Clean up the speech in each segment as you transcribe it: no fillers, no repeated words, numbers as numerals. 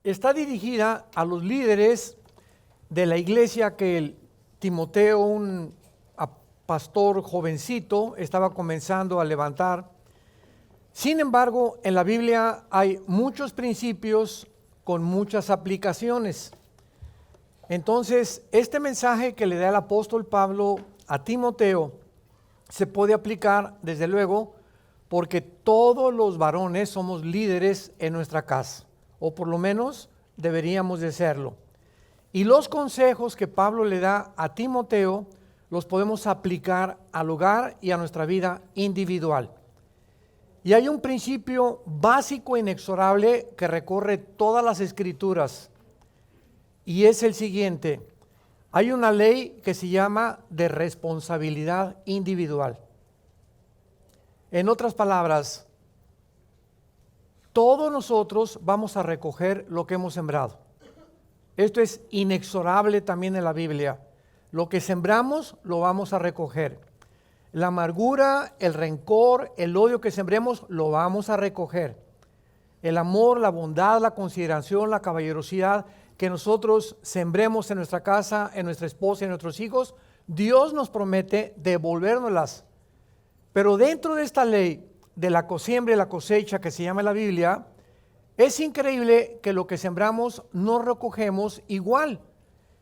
Está dirigida a los líderes de la iglesia que el Timoteo, un pastor jovencito, estaba comenzando a levantar. Sin embargo, en la Biblia hay muchos principios con muchas aplicaciones. Entonces, este mensaje que le da el apóstol Pablo a Timoteo se puede aplicar, desde luego, porque todos los varones somos líderes en nuestra casa, o por lo menos deberíamos de serlo. Y los consejos que Pablo le da a Timoteo los podemos aplicar al hogar y a nuestra vida individual. Y hay un principio básico e inexorable que recorre todas las escrituras, y es el siguiente: hay una ley que se llama de responsabilidad individual. En otras palabras, todos nosotros vamos a recoger lo que hemos sembrado. Esto es inexorable también en la Biblia. Lo que sembramos lo vamos a recoger. La amargura, el rencor, el odio que sembremos lo vamos a recoger. El amor, la bondad, la consideración, la caballerosidad que nosotros sembremos en nuestra casa, en nuestra esposa y en nuestros hijos, Dios nos promete devolvérnoslas. Pero dentro de esta ley de la siembra y la cosecha que se llama en la Biblia, es increíble que lo que sembramos no recogemos igual.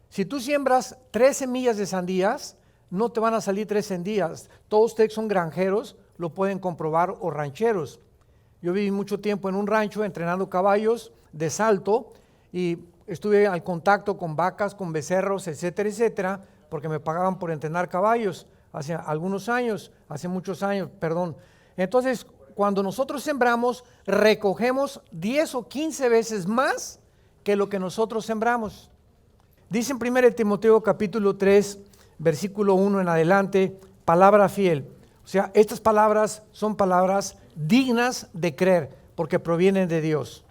Si tú siembras 3 semillas de sandías, no te van a salir 3 sandías. Todos ustedes son granjeros, lo pueden comprobar, o rancheros. Yo viví mucho tiempo en un rancho entrenando caballos de salto y estuve al contacto con vacas, con becerros, etcétera, etcétera, porque me pagaban por entrenar caballos hace muchos años. Entonces, cuando nosotros sembramos, recogemos 10 o 15 veces más que lo que nosotros sembramos. Dice en 1 Timoteo capítulo 3, versículo 1 en adelante, palabra fiel. O sea, estas palabras son palabras dignas de creer, porque provienen de Dios.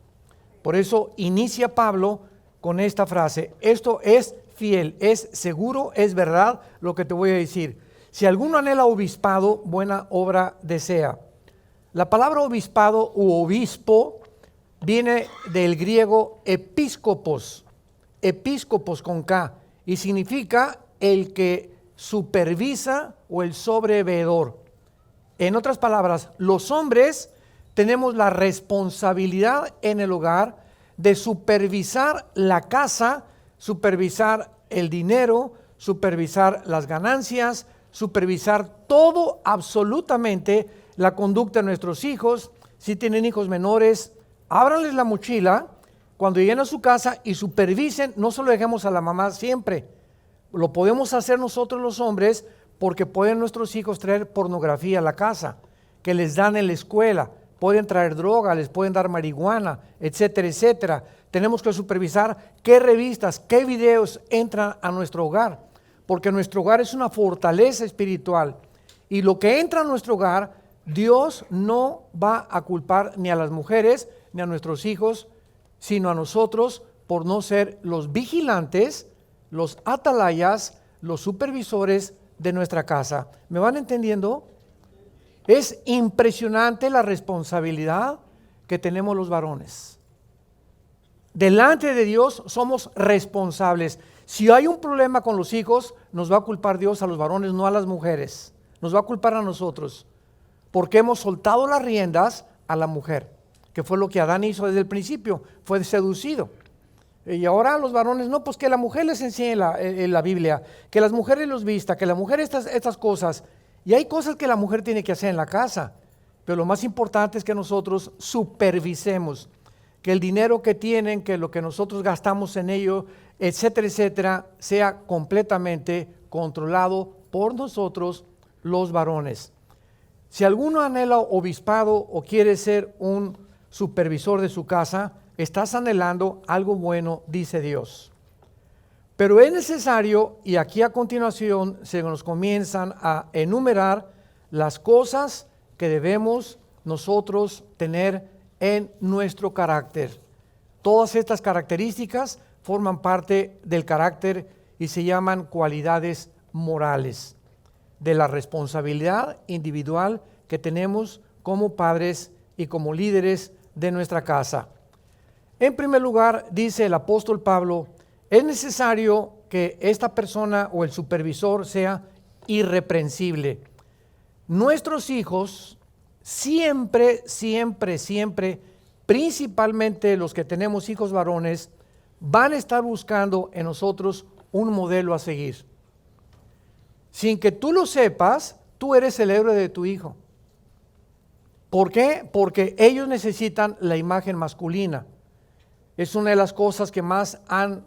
Por eso inicia Pablo con esta frase: esto es fiel, es seguro, es verdad lo que te voy a decir. Si alguno anhela obispado, buena obra desea. La palabra obispado u obispo viene del griego episcopos con K, y significa el que supervisa o el sobreveedor. En otras palabras, los hombres tenemos la responsabilidad en el hogar de supervisar la casa, supervisar el dinero, supervisar las ganancias, supervisar todo, absolutamente, la conducta de nuestros hijos. Si tienen hijos menores, ábranles la mochila cuando lleguen a su casa y supervisen. No se lo dejemos a la mamá siempre. Lo podemos hacer nosotros los hombres, porque pueden nuestros hijos traer pornografía a la casa, que les dan en la escuela, pueden traer droga, les pueden dar marihuana, etcétera, etcétera. Tenemos que supervisar qué revistas, qué videos entran a nuestro hogar, porque nuestro hogar es una fortaleza espiritual, y lo que entra a nuestro hogar, Dios no va a culpar ni a las mujeres ni a nuestros hijos, sino a nosotros, por no ser los vigilantes, los atalayas, los supervisores de nuestra casa. ¿Me van entendiendo? Es impresionante la responsabilidad que tenemos los varones. Delante de Dios somos responsables. Si hay un problema con los hijos, nos va a culpar Dios a los varones, no a las mujeres. Nos va a culpar a nosotros, porque hemos soltado las riendas a la mujer, que fue lo que Adán hizo desde el principio, fue seducido. Y ahora los varones, no, pues que la mujer les enseñe la Biblia, que las mujeres los vista, que la mujer estas cosas. Y hay cosas que la mujer tiene que hacer en la casa, pero lo más importante es que nosotros supervisemos, que el dinero que tienen, que lo que nosotros gastamos en ello, etcétera, etcétera, sea completamente controlado por nosotros los varones. Si alguno anhela obispado o quiere ser un supervisor de su casa, estás anhelando algo bueno, dice Dios. Pero es necesario, y aquí a continuación se nos comienzan a enumerar las cosas que debemos nosotros tener en nuestro carácter. Todas estas características forman parte del carácter y se llaman cualidades morales, de la responsabilidad individual que tenemos como padres y como líderes de nuestra casa. En primer lugar, dice el apóstol Pablo, es necesario que esta persona o el supervisor sea irreprensible. Nuestros hijos siempre, principalmente los que tenemos hijos varones, van a estar buscando en nosotros un modelo a seguir. Sin que tú lo sepas, tú eres el héroe de tu hijo. ¿Por qué? Porque ellos necesitan la imagen masculina. Es una de las cosas que más han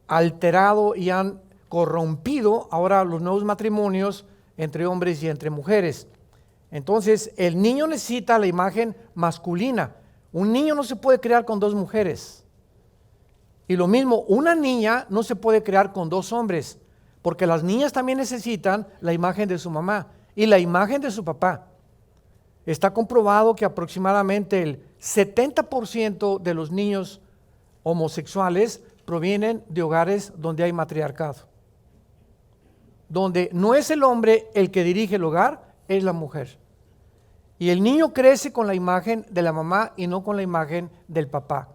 alterado y han corrompido ahora los nuevos matrimonios entre hombres y entre mujeres. Entonces, el niño necesita la imagen masculina. Un niño no se puede crear con dos mujeres. Y lo mismo, una niña no se puede crear con dos hombres, porque las niñas también necesitan la imagen de su mamá y la imagen de su papá. Está comprobado que aproximadamente el 70% de los niños homosexuales provienen de hogares donde hay matriarcado. Donde no es el hombre el que dirige el hogar, es la mujer. Y el niño crece con la imagen de la mamá y no con la imagen del papá.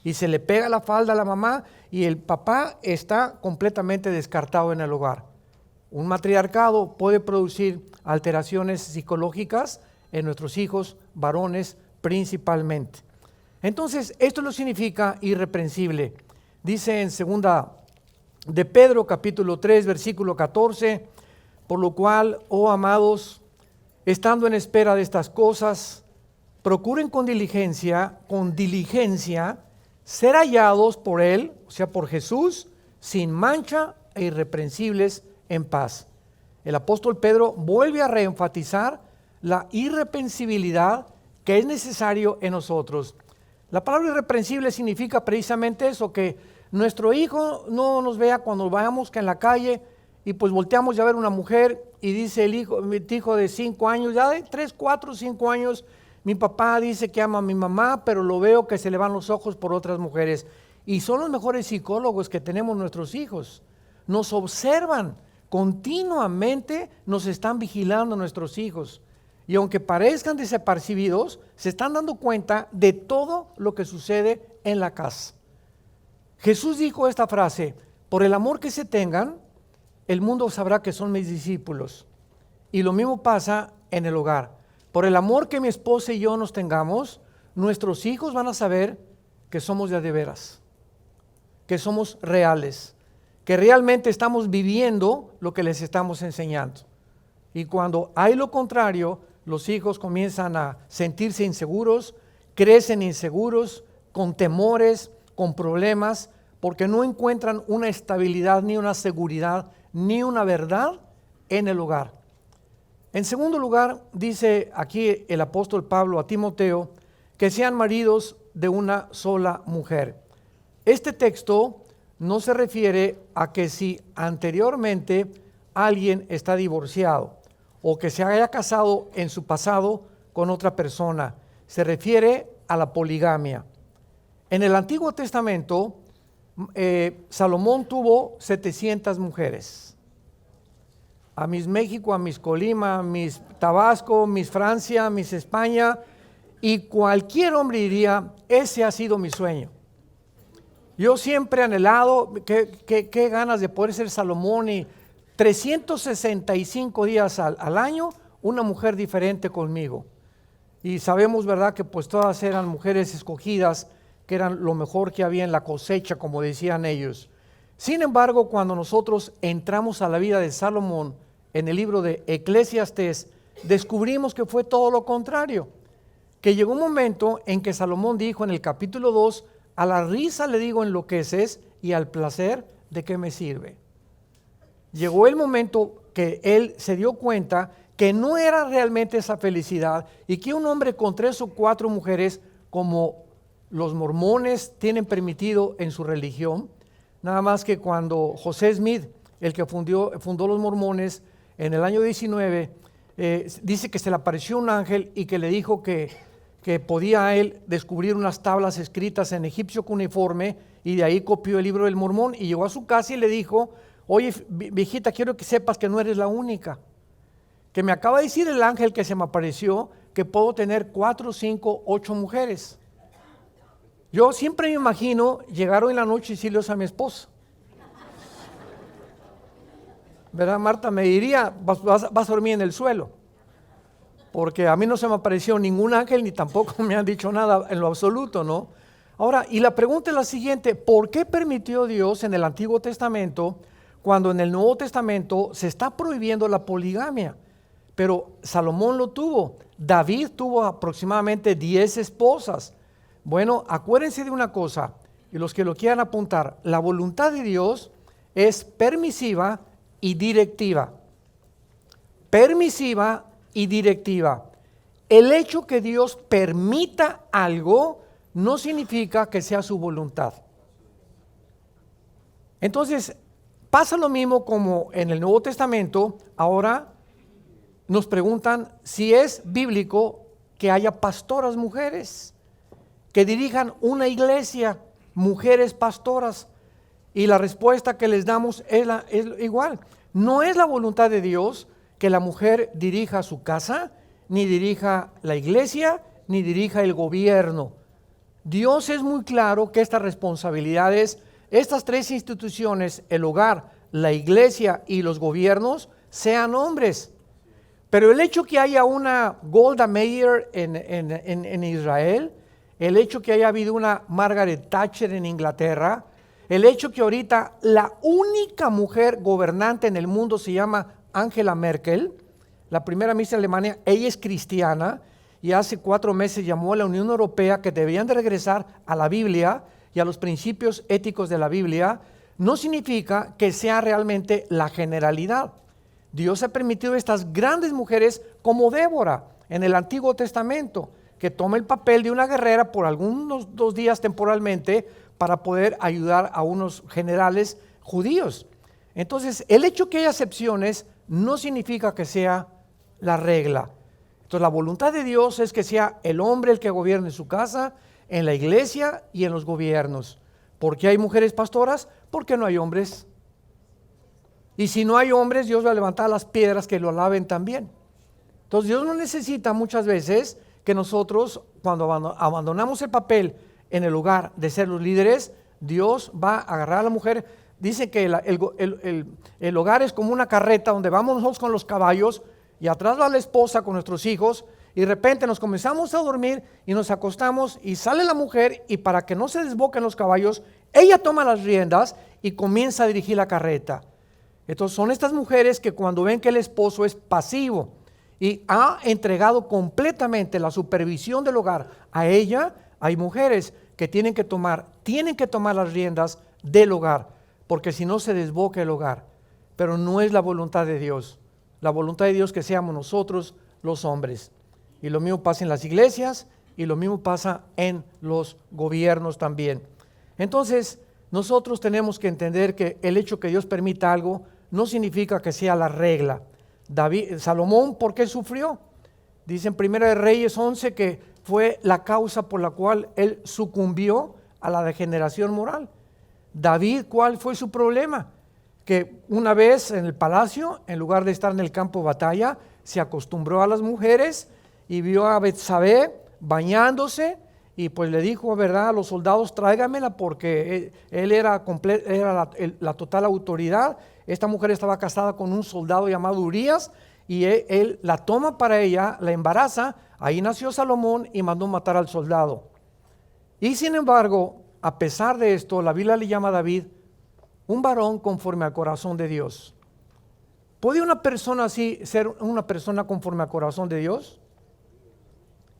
Y se le pega la falda a la mamá y el papá está completamente descartado en el hogar. Un matriarcado puede producir alteraciones psicológicas en nuestros hijos varones principalmente. Entonces, esto lo significa irreprensible. Dice en 2 de Pedro, capítulo 3, versículo 14, por lo cual, oh amados, estando en espera de estas cosas, procuren con diligencia, ser hallados por Él, o sea, por Jesús, sin mancha e irreprensibles en paz. El apóstol Pedro vuelve a reenfatizar la irreprensibilidad que es necesario en nosotros. La palabra irreprensible significa precisamente eso, que nuestro hijo no nos vea cuando vayamos que en la calle y pues volteamos a ver una mujer y dice mi hijo de 5 años, ya de 3, 4, 5 años, mi papá dice que ama a mi mamá, pero lo veo que se le van los ojos por otras mujeres. Y son los mejores psicólogos que tenemos nuestros hijos. Nos observan continuamente, nos están vigilando nuestros hijos. Y aunque parezcan desapercibidos, se están dando cuenta de todo lo que sucede en la casa. Jesús dijo esta frase, por el amor que se tengan, el mundo sabrá que son mis discípulos. Y lo mismo pasa en el hogar. Por el amor que mi esposa y yo nos tengamos, nuestros hijos van a saber que somos de veras, que somos reales, que realmente estamos viviendo lo que les estamos enseñando. Y cuando hay lo contrario, los hijos comienzan a sentirse inseguros, crecen inseguros, con temores, con problemas, porque no encuentran una estabilidad, ni una seguridad, ni una verdad en el hogar. En segundo lugar, dice aquí el apóstol Pablo a Timoteo, que sean maridos de una sola mujer. Este texto no se refiere a que si anteriormente alguien está divorciado o que se haya casado en su pasado con otra persona. Se refiere a la poligamia. En el Antiguo Testamento, Salomón tuvo 700 mujeres. A Miss México, a Miss Colima, a Miss Tabasco, Miss Francia, Miss España, y cualquier hombre diría, ese ha sido mi sueño. Yo siempre he anhelado, qué ganas de poder ser Salomón, y 365 días al año, una mujer diferente conmigo. Y sabemos, ¿verdad?, que pues todas eran mujeres escogidas, que eran lo mejor que había en la cosecha, como decían ellos. Sin embargo, cuando nosotros entramos a la vida de Salomón, en el libro de Eclesiastés, descubrimos que fue todo lo contrario. Que llegó un momento en que Salomón dijo en el capítulo 2, a la risa le digo enloqueces y al placer de qué me sirve. llegó el momento que él se dio cuenta que no era realmente esa felicidad y que un hombre con 3 o 4 mujeres, como los mormones tienen permitido en su religión, nada más que cuando José Smith, el que fundó los mormones en el año 19, dice que se le apareció un ángel y que le dijo que podía él descubrir unas tablas escritas en egipcio cuneiforme, y de ahí copió el libro del Mormón y llegó a su casa y le dijo: oye, viejita, quiero que sepas que no eres la única, que me acaba de decir el ángel que se me apareció que puedo tener 4, 5, 8 mujeres. Yo siempre me imagino llegar hoy en la noche y decirles a mi esposa, ¿verdad, Marta? Me diría: vas a dormir en el suelo, porque a mí no se me apareció ningún ángel ni tampoco me han dicho nada en lo absoluto, ¿no? Ahora, y la pregunta es la siguiente: ¿por qué permitió Dios en el Antiguo Testamento cuando en el Nuevo Testamento se está prohibiendo la poligamia? Pero Salomón lo tuvo, David tuvo aproximadamente 10 esposas. Bueno, acuérdense de una cosa, y los que lo quieran apuntar: la voluntad de Dios es permisiva y directiva. Permisiva y directiva. El hecho que Dios permita algo no significa que sea su voluntad. Entonces, pasa lo mismo como en el Nuevo Testamento. Ahora nos preguntan si es bíblico que haya pastoras mujeres que dirijan una iglesia, mujeres pastoras, y la respuesta que les damos es igual. No es la voluntad de Dios que la mujer dirija su casa, ni dirija la iglesia, ni dirija el gobierno. Dios es muy claro que estas responsabilidades, estas 3 instituciones, el hogar, la iglesia y los gobiernos, sean hombres. Pero el hecho que haya una Golda Meir en Israel, el hecho que haya habido una Margaret Thatcher en Inglaterra, el hecho que ahorita la única mujer gobernante en el mundo se llama Angela Merkel, la primera ministra de Alemania, ella es cristiana y hace 4 meses llamó a la Unión Europea que debían de regresar a la Biblia y a los principios éticos de la Biblia, no significa que sea realmente la generalidad. Dios ha permitido estas grandes mujeres como Débora en el Antiguo Testamento, que toma el papel de una guerrera por algunos 2 días temporalmente para poder ayudar a unos generales judíos. Entonces, el hecho que haya excepciones no significa que sea la regla. Entonces, la voluntad de Dios es que sea el hombre el que gobierne su casa, en la iglesia y en los gobiernos. ¿Por qué hay mujeres pastoras? Porque no hay hombres. Y si no hay hombres, Dios va a levantar las piedras que lo alaben también. Entonces, Dios no necesita muchas veces que nosotros, cuando abandonamos el papel en el lugar de ser los líderes, Dios va a agarrar a la mujer. Dice que el hogar es como una carreta donde vamos nosotros con los caballos y atrás va la esposa con nuestros hijos, y de repente nos comenzamos a dormir y nos acostamos y sale la mujer, y para que no se desboquen los caballos, ella toma las riendas y comienza a dirigir la carreta. Entonces son estas mujeres que cuando ven que el esposo es pasivo y ha entregado completamente la supervisión del hogar a ella, hay mujeres que tienen que tomar las riendas del hogar, porque si no se desboca el hogar. Pero no es la voluntad de Dios. La voluntad de Dios es que seamos nosotros los hombres. Y lo mismo pasa en las iglesias y lo mismo pasa en los gobiernos también. Entonces, nosotros tenemos que entender que el hecho que Dios permita algo no significa que sea la regla. Salomón, ¿por qué sufrió? Dice en Primera de Reyes 11 que fue la causa por la cual él sucumbió a la degeneración moral. David, ¿cuál fue su problema? Que una vez en el palacio, en lugar de estar en el campo de batalla, se acostumbró a las mujeres y vio a Betsabé bañándose, y pues le dijo, ¿verdad?, a los soldados: tráigamela, porque él era la total autoridad. Esta mujer estaba casada con un soldado llamado Urías, y él la toma para ella, la embaraza. Ahí nació Salomón y mandó matar al soldado. Y sin embargo, a pesar de esto, la Biblia le llama a David un varón conforme al corazón de Dios. ¿Puede una persona así ser una persona conforme al corazón de Dios?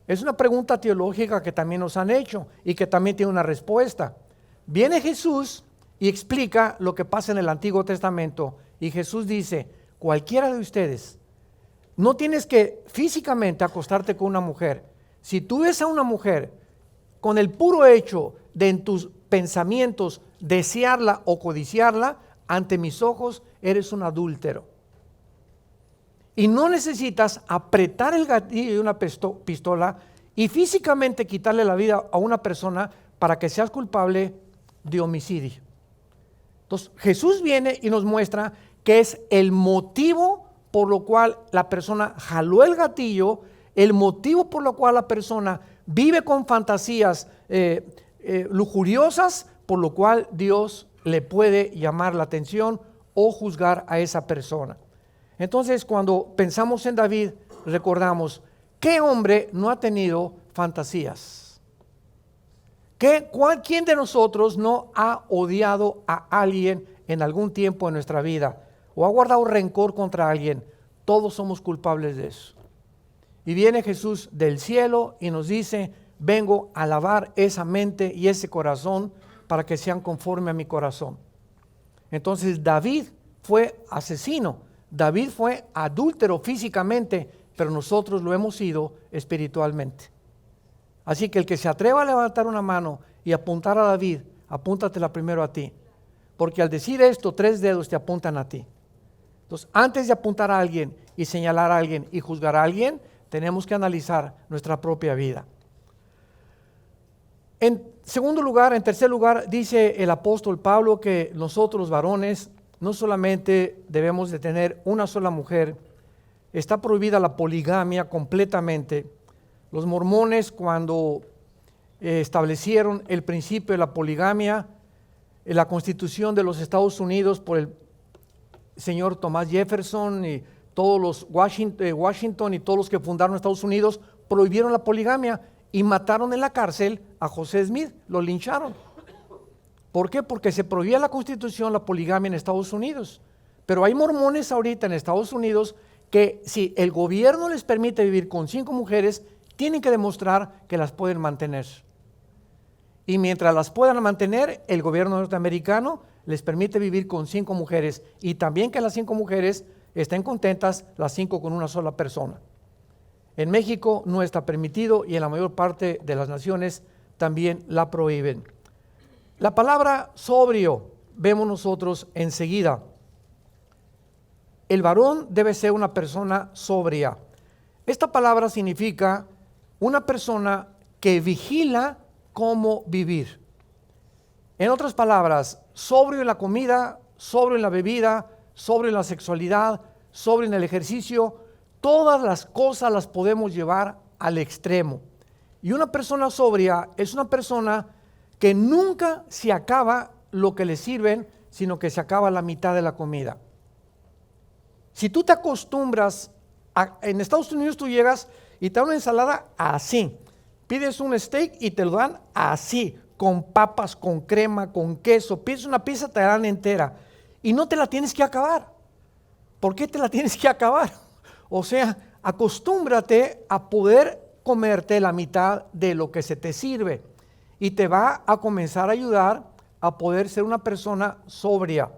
Es una pregunta teológica que también nos han hecho y que también tiene una respuesta. Viene Jesús y explica lo que pasa en el Antiguo Testamento Y Jesús dice, cualquiera de ustedes, no tienes que físicamente acostarte con una mujer. Si tú ves a una mujer con el puro hecho de en tus pensamientos desearla o codiciarla, ante mis ojos eres un adúltero. Y no necesitas apretar el gatillo de una pistola y físicamente quitarle la vida a una persona para que seas culpable de homicidio. Entonces Jesús viene y nos muestra que es el motivo por lo cual la persona jaló el gatillo, el motivo por lo cual la persona vive con fantasías lujuriosas, por lo cual Dios le puede llamar la atención o juzgar a esa persona. Entonces, cuando pensamos en David, recordamos, ¿qué hombre no ha tenido fantasías? ¿Quién de nosotros no ha odiado a alguien en algún tiempo de nuestra vida? ¿O ha guardado rencor contra alguien? Todos somos culpables de eso. Y viene Jesús del cielo y nos dice, vengo a lavar esa mente y ese corazón para que sean conforme a mi corazón. Entonces David fue asesino, David fue adúltero físicamente, pero nosotros lo hemos sido espiritualmente. Así que el que se atreva a levantar una mano y apuntar a David, apúntatela primero a ti. Porque al decir esto, 3 dedos te apuntan a ti. Entonces, antes de apuntar a alguien y señalar a alguien y juzgar a alguien, tenemos que analizar nuestra propia vida. En tercer lugar, dice el apóstol Pablo que nosotros los varones no solamente debemos de tener una sola mujer, está prohibida la poligamia completamente. Los mormones, cuando establecieron el principio de la poligamia, en la Constitución de los Estados Unidos por el señor Thomas Jefferson y todos los Washington y todos los que fundaron Estados Unidos, prohibieron la poligamia y mataron en la cárcel a José Smith, lo lincharon. ¿Por qué? Porque se prohibía la Constitución la poligamia en Estados Unidos. Pero hay mormones ahorita en Estados Unidos que si el gobierno les permite vivir con 5 mujeres, tienen que demostrar que las pueden mantener. Y mientras las puedan mantener, el gobierno norteamericano les permite vivir con 5 mujeres y también que las 5 mujeres estén contentas, las 5 con una sola persona. En México no está permitido y en la mayor parte de las naciones también la prohíben. La palabra sobrio, vemos nosotros enseguida. El varón debe ser una persona sobria. Esta palabra significa una persona que vigila cómo vivir. En otras palabras, sobrio en la comida, sobrio en la bebida, sobrio en la sexualidad, sobrio en el ejercicio, todas las cosas las podemos llevar al extremo. Y una persona sobria es una persona que nunca se acaba lo que le sirven, sino que se acaba la mitad de la comida. Si tú te acostumbras, en Estados Unidos tú llegas y te dan una ensalada así, pides un steak y te lo dan así, con papas, con crema, con queso, pides una pizza, te la dan entera y no te la tienes que acabar. ¿Por qué te la tienes que acabar? O sea, acostúmbrate a poder comerte la mitad de lo que se te sirve y te va a comenzar a ayudar a poder ser una persona sobria.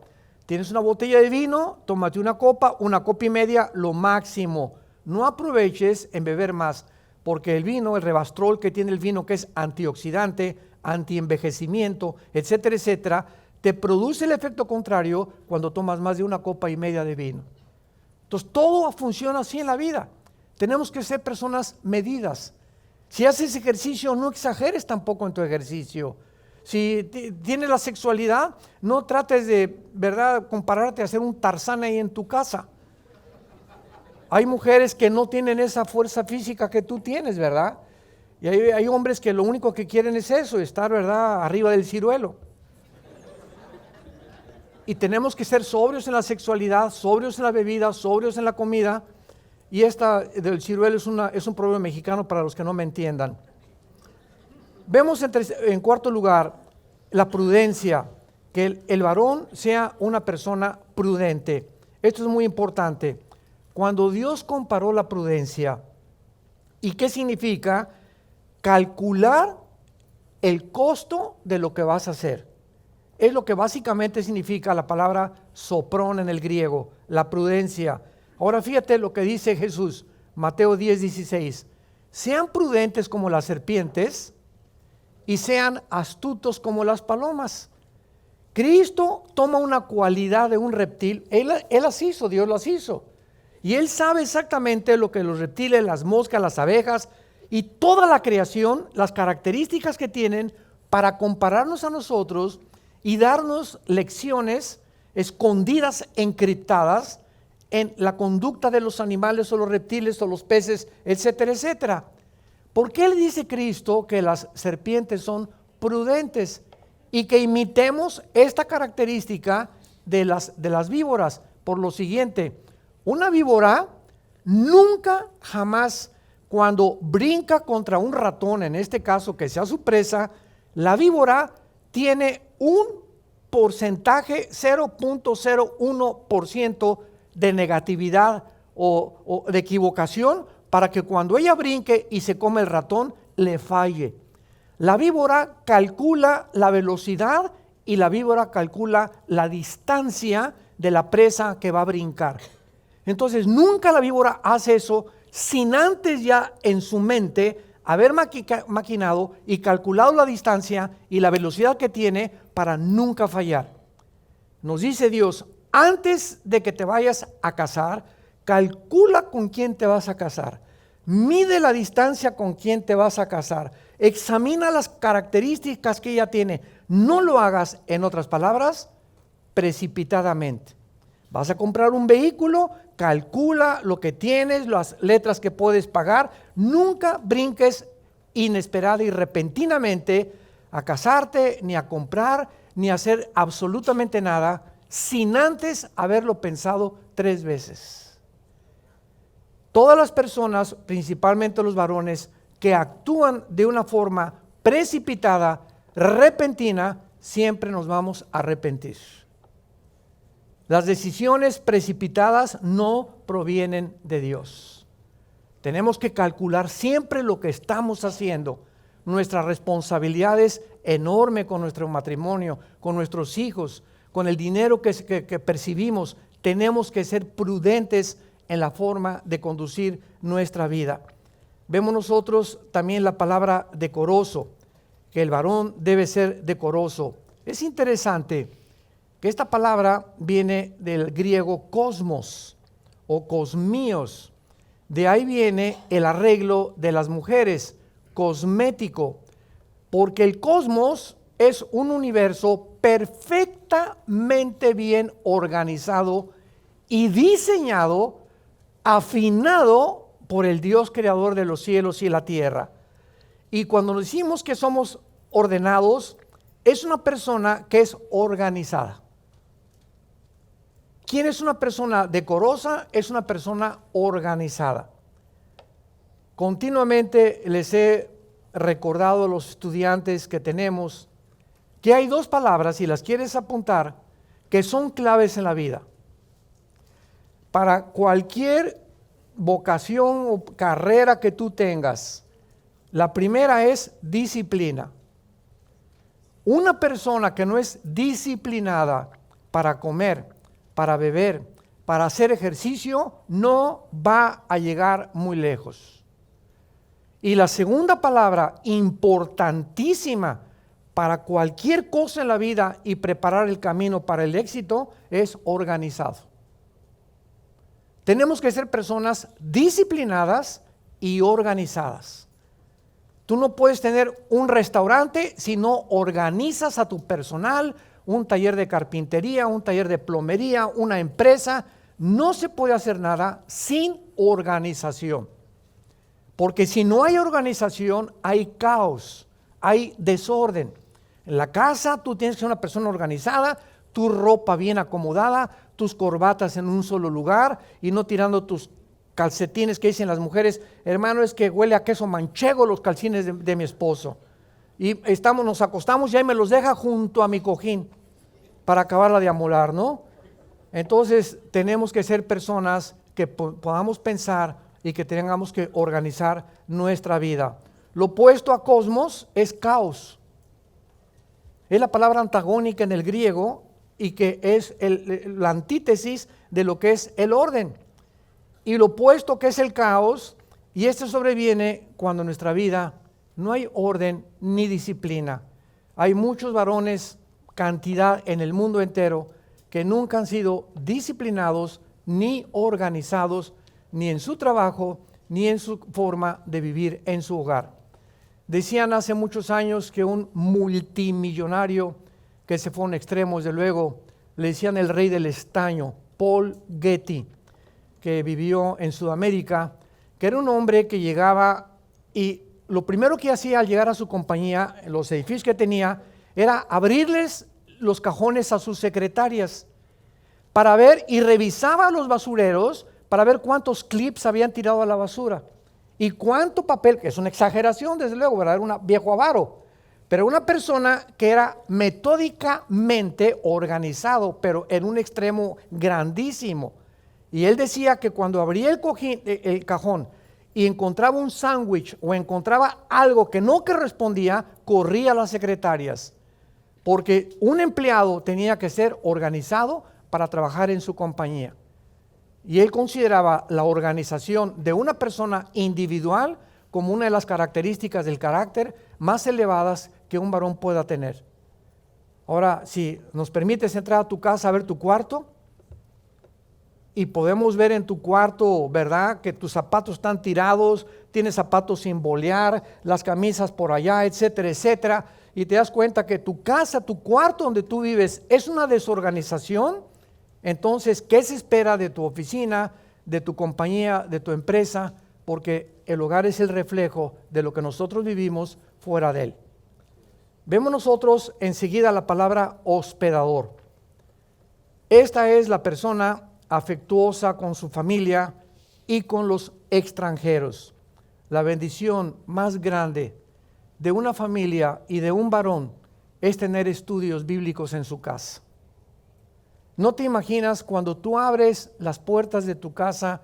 Tienes una botella de vino, tómate una copa y media, lo máximo. No aproveches en beber más, porque el vino, el Revastrol que tiene el vino, que es antioxidante, antienvejecimiento, etcétera, etcétera, te produce el efecto contrario cuando tomas más de una copa y media de vino. Entonces, todo funciona así en la vida. Tenemos que ser personas medidas. Si haces ejercicio, no exageres tampoco en tu ejercicio. Si tienes la sexualidad, no trates de, ¿verdad?, compararte a hacer un Tarzán ahí en tu casa. Hay mujeres que no tienen esa fuerza física que tú tienes, ¿verdad? Y hay hombres que lo único que quieren es eso, estar, ¿verdad?, arriba del ciruelo. Y tenemos que ser sobrios en la sexualidad, sobrios en la bebida, sobrios en la comida. Y esta del ciruelo es un proverbio mexicano para los que no me entiendan. Vemos en cuarto lugar la prudencia, que el varón sea una persona prudente. Esto es muy importante. Cuando Dios comparó la prudencia, ¿y qué significa? Calcular el costo de lo que vas a hacer. Es lo que básicamente significa la palabra soprón en el griego, la prudencia. Ahora fíjate lo que dice Jesús, Mateo 10:16. Sean prudentes como las serpientes y sean astutos como las palomas. Cristo toma una cualidad de un reptil, Él las hizo, Dios las hizo. Y Él sabe exactamente lo que los reptiles, las moscas, las abejas y toda la creación, las características que tienen para compararnos a nosotros y darnos lecciones escondidas, encriptadas en la conducta de los animales o los reptiles o los peces, etcétera, etcétera. ¿Por qué le dice Cristo que las serpientes son prudentes y que imitemos esta característica de las víboras? Por lo siguiente, una víbora nunca, jamás, cuando brinca contra un ratón, en este caso que sea su presa, la víbora tiene un porcentaje 0.01% de negatividad o de equivocación para que cuando ella brinque y se come el ratón, le falle. La víbora calcula la velocidad y la víbora calcula la distancia de la presa que va a brincar. Entonces, nunca la víbora hace eso sin antes ya en su mente haber maquinado y calculado la distancia y la velocidad que tiene para nunca fallar. Nos dice Dios, antes de que te vayas a casar, calcula con quién te vas a casar, mide la distancia con quién te vas a casar, examina las características que ella tiene. No lo hagas, en otras palabras, precipitadamente. Vas a comprar un vehículo, calcula lo que tienes, las letras que puedes pagar. Nunca brinques inesperada y repentinamente a casarte, ni a comprar, ni a hacer absolutamente nada sin antes haberlo pensado 3 veces. Todas las personas, principalmente los varones, que actúan de una forma precipitada, repentina, siempre nos vamos a arrepentir. Las decisiones precipitadas no provienen de Dios. Tenemos que calcular siempre lo que estamos haciendo. Nuestra responsabilidad es enorme con nuestro matrimonio, con nuestros hijos, con el dinero que percibimos. Tenemos que ser prudentes en la forma de conducir nuestra vida. Vemos nosotros también la palabra decoroso, que el varón debe ser decoroso. Es interesante que esta palabra viene del griego cosmos o cosmíos. De ahí viene el arreglo de las mujeres, cosmético, porque el cosmos es un universo perfectamente bien organizado y diseñado, afinado por el Dios creador de los cielos y la tierra. Y cuando decimos que somos ordenados, es una persona que es organizada. ¿Quién es una persona decorosa? Es una persona organizada. Continuamente les he recordado a los estudiantes que tenemos que hay 2 palabras, si las quieres apuntar, que son claves en la vida. Para cualquier vocación o carrera que tú tengas, la primera es disciplina. Una persona que no es disciplinada para comer, para beber, para hacer ejercicio, no va a llegar muy lejos. Y la segunda palabra importantísima para cualquier cosa en la vida y preparar el camino para el éxito es organizado. Tenemos que ser personas disciplinadas y organizadas. Tú no puedes tener un restaurante si no organizas a tu personal, un taller de carpintería, un taller de plomería, una empresa. No se puede hacer nada sin organización. Porque si no hay organización, hay caos, hay desorden. En la casa tú tienes que ser una persona organizada, tu ropa bien acomodada, tus corbatas en un solo lugar y no tirando tus calcetines que dicen las mujeres, hermano, es que huele a queso manchego los calcines de mi esposo. Y nos acostamos y ahí me los deja junto a mi cojín para acabarla de amolar, ¿no? Entonces tenemos que ser personas que podamos pensar y que tengamos que organizar nuestra vida. Lo opuesto a cosmos es caos. Es la palabra antagónica en el griego y que es la antítesis de lo que es el orden. Y lo opuesto que es el caos, y este sobreviene cuando en nuestra vida no hay orden ni disciplina. Hay muchos varones, cantidad en el mundo entero, que nunca han sido disciplinados ni organizados, ni en su trabajo, ni en su forma de vivir en su hogar. Decían hace muchos años que un multimillonario, que se fue a un extremo, desde luego, le decían el rey del estaño, Paul Getty, que vivió en Sudamérica, que era un hombre que llegaba y lo primero que hacía al llegar a su compañía, en los edificios que tenía, era abrirles los cajones a sus secretarias para ver, y revisaba los basureros para ver cuántos clips habían tirado a la basura y cuánto papel, que es una exageración desde luego, ¿verdad? Era un viejo avaro, pero una persona que era metódicamente organizado, pero en un extremo grandísimo. Y él decía que cuando abría el cajón y encontraba un sándwich o encontraba algo que no correspondía, corría a las secretarias, porque un empleado tenía que ser organizado para trabajar en su compañía. Y él consideraba la organización de una persona individual como una de las características del carácter más elevadas que un varón pueda tener. Ahora, si nos permites entrar a tu casa a ver tu cuarto, y podemos ver en tu cuarto, ¿verdad?, que tus zapatos están tirados, tienes zapatos sin bolear, las camisas por allá, etcétera, etcétera, y te das cuenta que tu casa, tu cuarto donde tú vives es una desorganización. Entonces, ¿qué se espera de tu oficina, de tu compañía, de tu empresa? Porque el hogar es el reflejo de lo que nosotros vivimos fuera de él. Vemos nosotros enseguida la palabra hospedador. Esta es la persona afectuosa con su familia y con los extranjeros. La bendición más grande de una familia y de un varón es tener estudios bíblicos en su casa. ¿No te imaginas cuando tú abres las puertas de tu casa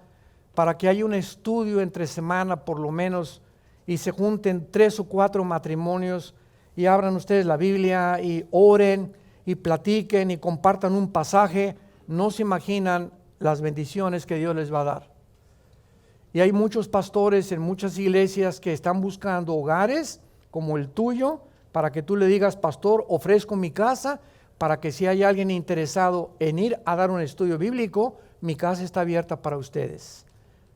para que haya un estudio entre semana por lo menos y se junten 3 o 4 matrimonios y abran ustedes la Biblia y oren y platiquen y compartan un pasaje? No se imaginan las bendiciones que Dios les va a dar. Y hay muchos pastores en muchas iglesias que están buscando hogares como el tuyo para que tú le digas: pastor, ofrezco mi casa para que si hay alguien interesado en ir a dar un estudio bíblico, mi casa está abierta para ustedes.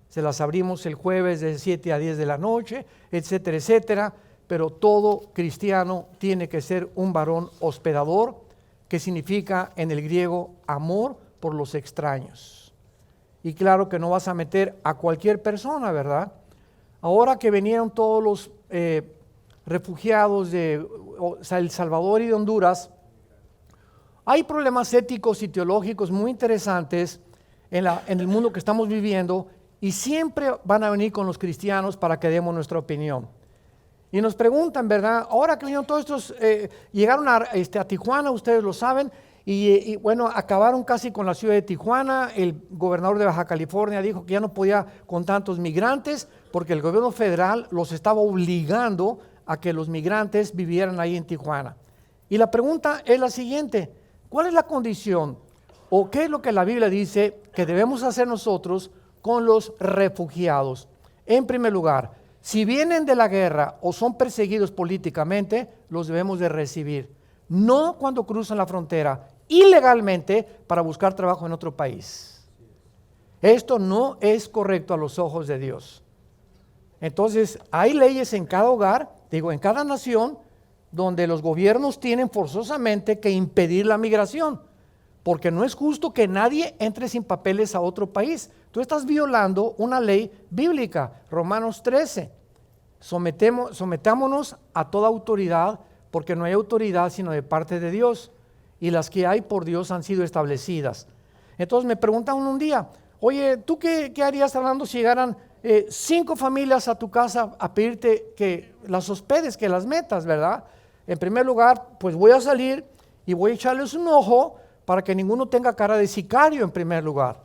Se las abrimos el jueves de 7 a 10 de la noche, etcétera, etcétera. Pero todo cristiano tiene que ser un varón hospedador, que significa en el griego amor por los extraños. Y claro que no vas a meter a cualquier persona, ¿verdad? Ahora que vinieron todos los refugiados de El Salvador y de Honduras, hay problemas éticos y teológicos muy interesantes en el mundo que estamos viviendo, y siempre van a venir con los cristianos para que demos nuestra opinión. Y nos preguntan, ¿verdad? Ahora que vinieron todos estos, llegaron a Tijuana, ustedes lo saben, y bueno, acabaron casi con la ciudad de Tijuana. El gobernador de Baja California dijo que ya no podía con tantos migrantes porque el gobierno federal los estaba obligando a que los migrantes vivieran ahí en Tijuana. Y la pregunta es la siguiente: ¿cuál es la condición o qué es lo que la Biblia dice que debemos hacer nosotros con los refugiados? En primer lugar, si vienen de la guerra o son perseguidos políticamente, los debemos de recibir. No cuando cruzan la frontera ilegalmente para buscar trabajo en otro país. Esto no es correcto a los ojos de Dios. Entonces, hay leyes en cada hogar, en cada nación, donde los gobiernos tienen forzosamente que impedir la migración, porque no es justo que nadie entre sin papeles a otro país. Tú estás violando una ley bíblica, Romanos 13. Sometámonos a toda autoridad, porque no hay autoridad sino de parte de Dios, y las que hay por Dios han sido establecidas. Entonces me preguntan un día: oye, ¿tú qué harías, Orlando, si llegaran 5 familias a tu casa a pedirte que las hospedes, que las metas, ¿verdad? En primer lugar, pues voy a salir y voy a echarles un ojo para que ninguno tenga cara de sicario, en primer lugar,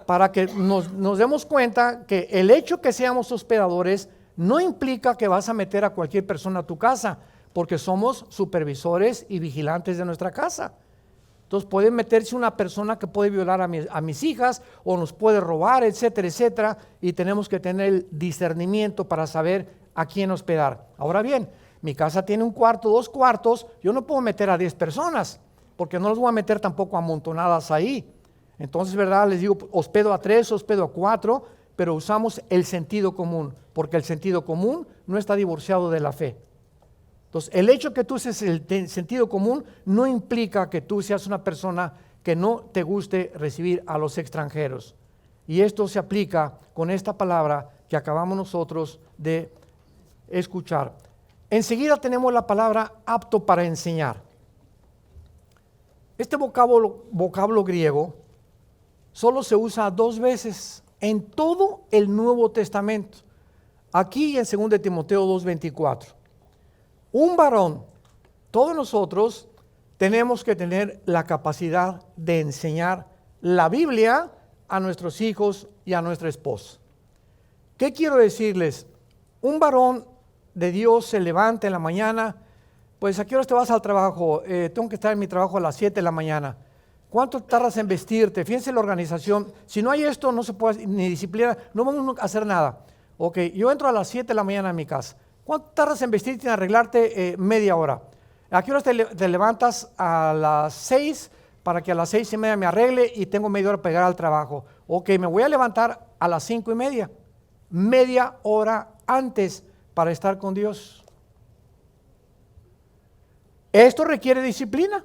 para que nos demos cuenta que el hecho que seamos hospedadores no implica que vas a meter a cualquier persona a tu casa, porque somos supervisores y vigilantes de nuestra casa. Entonces puede meterse una persona que puede violar a mis hijas o nos puede robar, etcétera, etcétera. Y tenemos que tener el discernimiento para saber a quién hospedar. Ahora bien, mi casa tiene un cuarto, 2 cuartos. Yo no puedo meter a 10 personas porque no los voy a meter tampoco amontonadas ahí. Entonces, ¿verdad? Les digo, hospedo a 3, hospedo a 4, pero usamos el sentido común, porque el sentido común no está divorciado de la fe. Entonces, el hecho que tú uses el sentido común no implica que tú seas una persona que no te guste recibir a los extranjeros. Y esto se aplica con esta palabra que acabamos nosotros de escuchar. Enseguida tenemos la palabra apto para enseñar. Este vocablo griego solo se usa 2 veces en todo el Nuevo Testamento. Aquí en 2 Timoteo 2:24. Un varón, todos nosotros tenemos que tener la capacidad de enseñar la Biblia a nuestros hijos y a nuestra esposa. ¿Qué quiero decirles? Un varón de Dios se levanta en la mañana, pues ¿a qué horas te vas al trabajo? Tengo que estar en mi trabajo a las 7 de la mañana. ¿Cuánto tardas en vestirte? Fíjense la organización. Si no hay esto, no se puede ni disciplina, no vamos a hacer nada. Ok, yo entro a las 7 de la mañana a mi casa. ¿Cuánto tardas en vestirte y en arreglarte? Media hora. ¿A qué horas te levantas? A las 6 para que a las 6:30 me arregle y tengo media hora para llegar al trabajo. Ok, me voy a levantar a las 5:30. Media hora antes para estar con Dios. Esto requiere disciplina.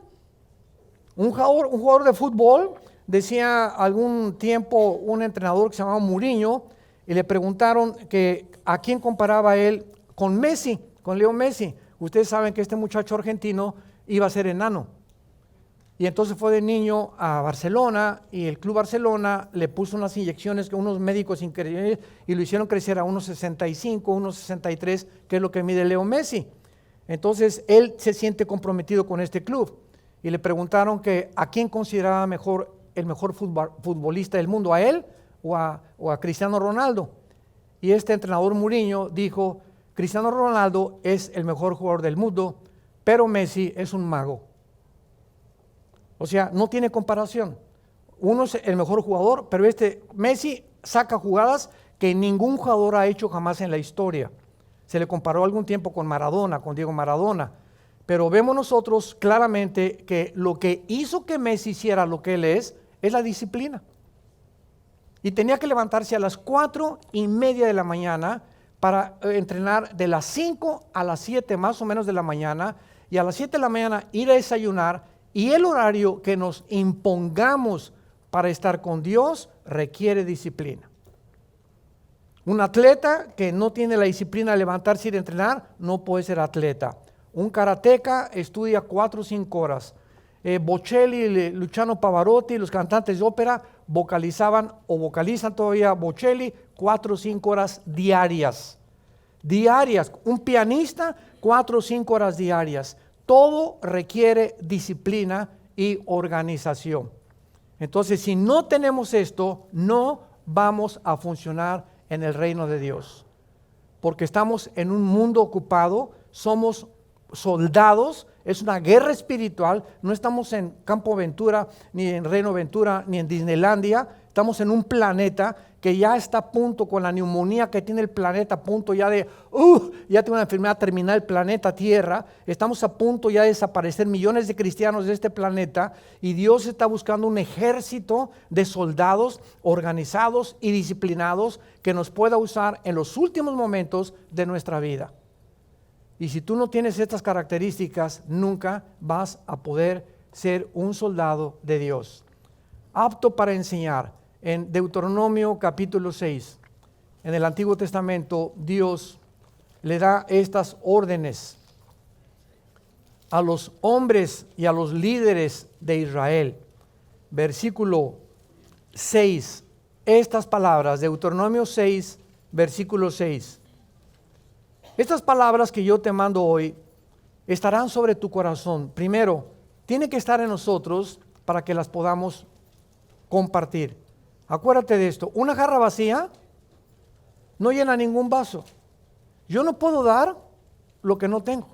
Un jugador de fútbol, decía algún tiempo un entrenador que se llamaba Mourinho, y le preguntaron que a quién comparaba él con Messi, con Leo Messi. Ustedes saben que este muchacho argentino iba a ser enano. Y entonces fue de niño a Barcelona y el Club Barcelona le puso unas inyecciones que unos médicos increíbles y lo hicieron crecer a 1,65, 1,63, que es lo que mide Leo Messi. Entonces él se siente comprometido con este club. Y le preguntaron que a quién consideraba el mejor futbolista del mundo, a él o a Cristiano Ronaldo. Y este entrenador Mourinho dijo, Cristiano Ronaldo es el mejor jugador del mundo, pero Messi es un mago. O sea, no tiene comparación. Uno es el mejor jugador, pero Messi saca jugadas que ningún jugador ha hecho jamás en la historia. Se le comparó algún tiempo con Maradona, con Diego Maradona. Pero vemos nosotros claramente que lo que hizo que Messi hiciera lo que él es la disciplina. Y tenía que levantarse a las 4:30 de la mañana para entrenar de las 5 a las 7 más o menos de la mañana, y a las 7 de la mañana ir a desayunar, y el horario que nos impongamos para estar con Dios requiere disciplina. Un atleta que no tiene la disciplina de levantarse y de entrenar no puede ser atleta. Un karateca estudia 4 o 5 horas. Bocelli, Luciano Pavarotti, los cantantes de ópera vocalizaban o vocalizan todavía Bocelli 4 o 5 horas diarias. Diarias. Un pianista 4 o 5 horas diarias. Todo requiere disciplina y organización. Entonces, si no tenemos esto, no vamos a funcionar en el reino de Dios. Porque estamos en un mundo ocupado, somos soldados, es una guerra espiritual, no estamos en Campo Ventura, ni en Reino Ventura, ni en Disneylandia, estamos en un planeta que ya está a punto, con la neumonía que tiene el planeta, a punto ya ya tiene una enfermedad terminal el planeta Tierra, estamos a punto ya de desaparecer millones de cristianos de este planeta, y Dios está buscando un ejército de soldados organizados y disciplinados que nos pueda usar en los últimos momentos de nuestra vida. Y si tú no tienes estas características, nunca vas a poder ser un soldado de Dios. Apto para enseñar. En Deuteronomio capítulo 6, en el Antiguo Testamento, Dios le da estas órdenes a los hombres y a los líderes de Israel. Versículo 6, estas palabras, Deuteronomio 6, versículo 6. Estas palabras que yo te mando hoy estarán sobre tu corazón. Primero, tiene que estar en nosotros para que las podamos compartir. Acuérdate de esto, una jarra vacía no llena ningún vaso. Yo no puedo dar lo que no tengo.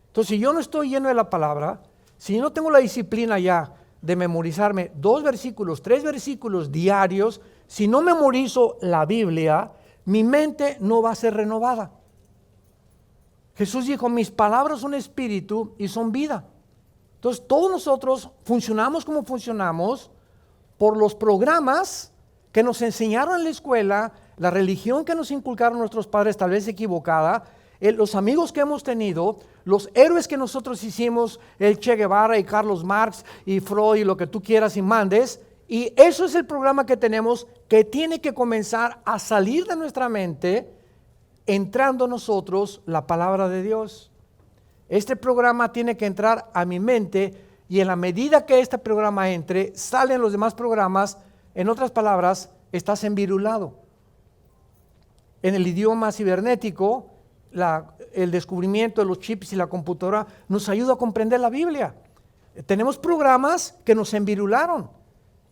Entonces, si yo no estoy lleno de la palabra, Si no tengo la disciplina ya de memorizarme 2 versículos, 3 versículos diarios, si no memorizo la Biblia, mi mente no va a ser renovada. Jesús dijo, mis palabras son espíritu y son vida. Entonces todos nosotros funcionamos como funcionamos por los programas que nos enseñaron en la escuela, la religión que nos inculcaron nuestros padres, tal vez equivocada, los amigos que hemos tenido, los héroes que nosotros hicimos, el Che Guevara y Carlos Marx y Freud y lo que tú quieras y mandes, y eso es el programa que tenemos que tiene que comenzar a salir de nuestra mente, entrando nosotros la palabra de Dios. Este programa tiene que entrar a mi mente y en la medida que este programa entre, salen los demás programas. En otras palabras, estás envirulado. En el idioma cibernético, el descubrimiento de los chips y la computadora nos ayuda a comprender la Biblia. Tenemos programas que nos envirularon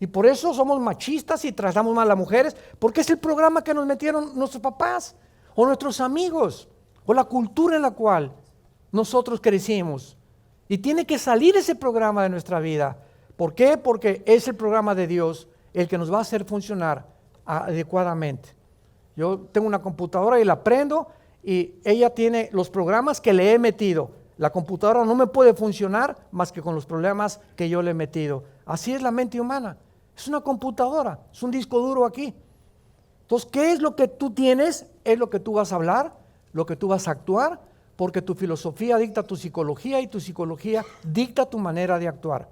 y por eso somos machistas y tratamos mal a las mujeres, porque es el programa que nos metieron nuestros papás o nuestros amigos o la cultura en la cual nosotros crecimos. Y tiene que salir ese programa de nuestra vida. ¿Por qué? Porque es el programa de Dios el que nos va a hacer funcionar adecuadamente. Yo tengo una computadora y la prendo y ella tiene los programas que le he metido. La computadora no me puede funcionar más que con los problemas que yo le he metido. Así es la mente humana. Es una computadora, es un disco duro aquí. Entonces, ¿qué es lo que tú tienes? Es lo que tú vas a hablar, lo que tú vas a actuar, porque tu filosofía dicta tu psicología y tu psicología dicta tu manera de actuar.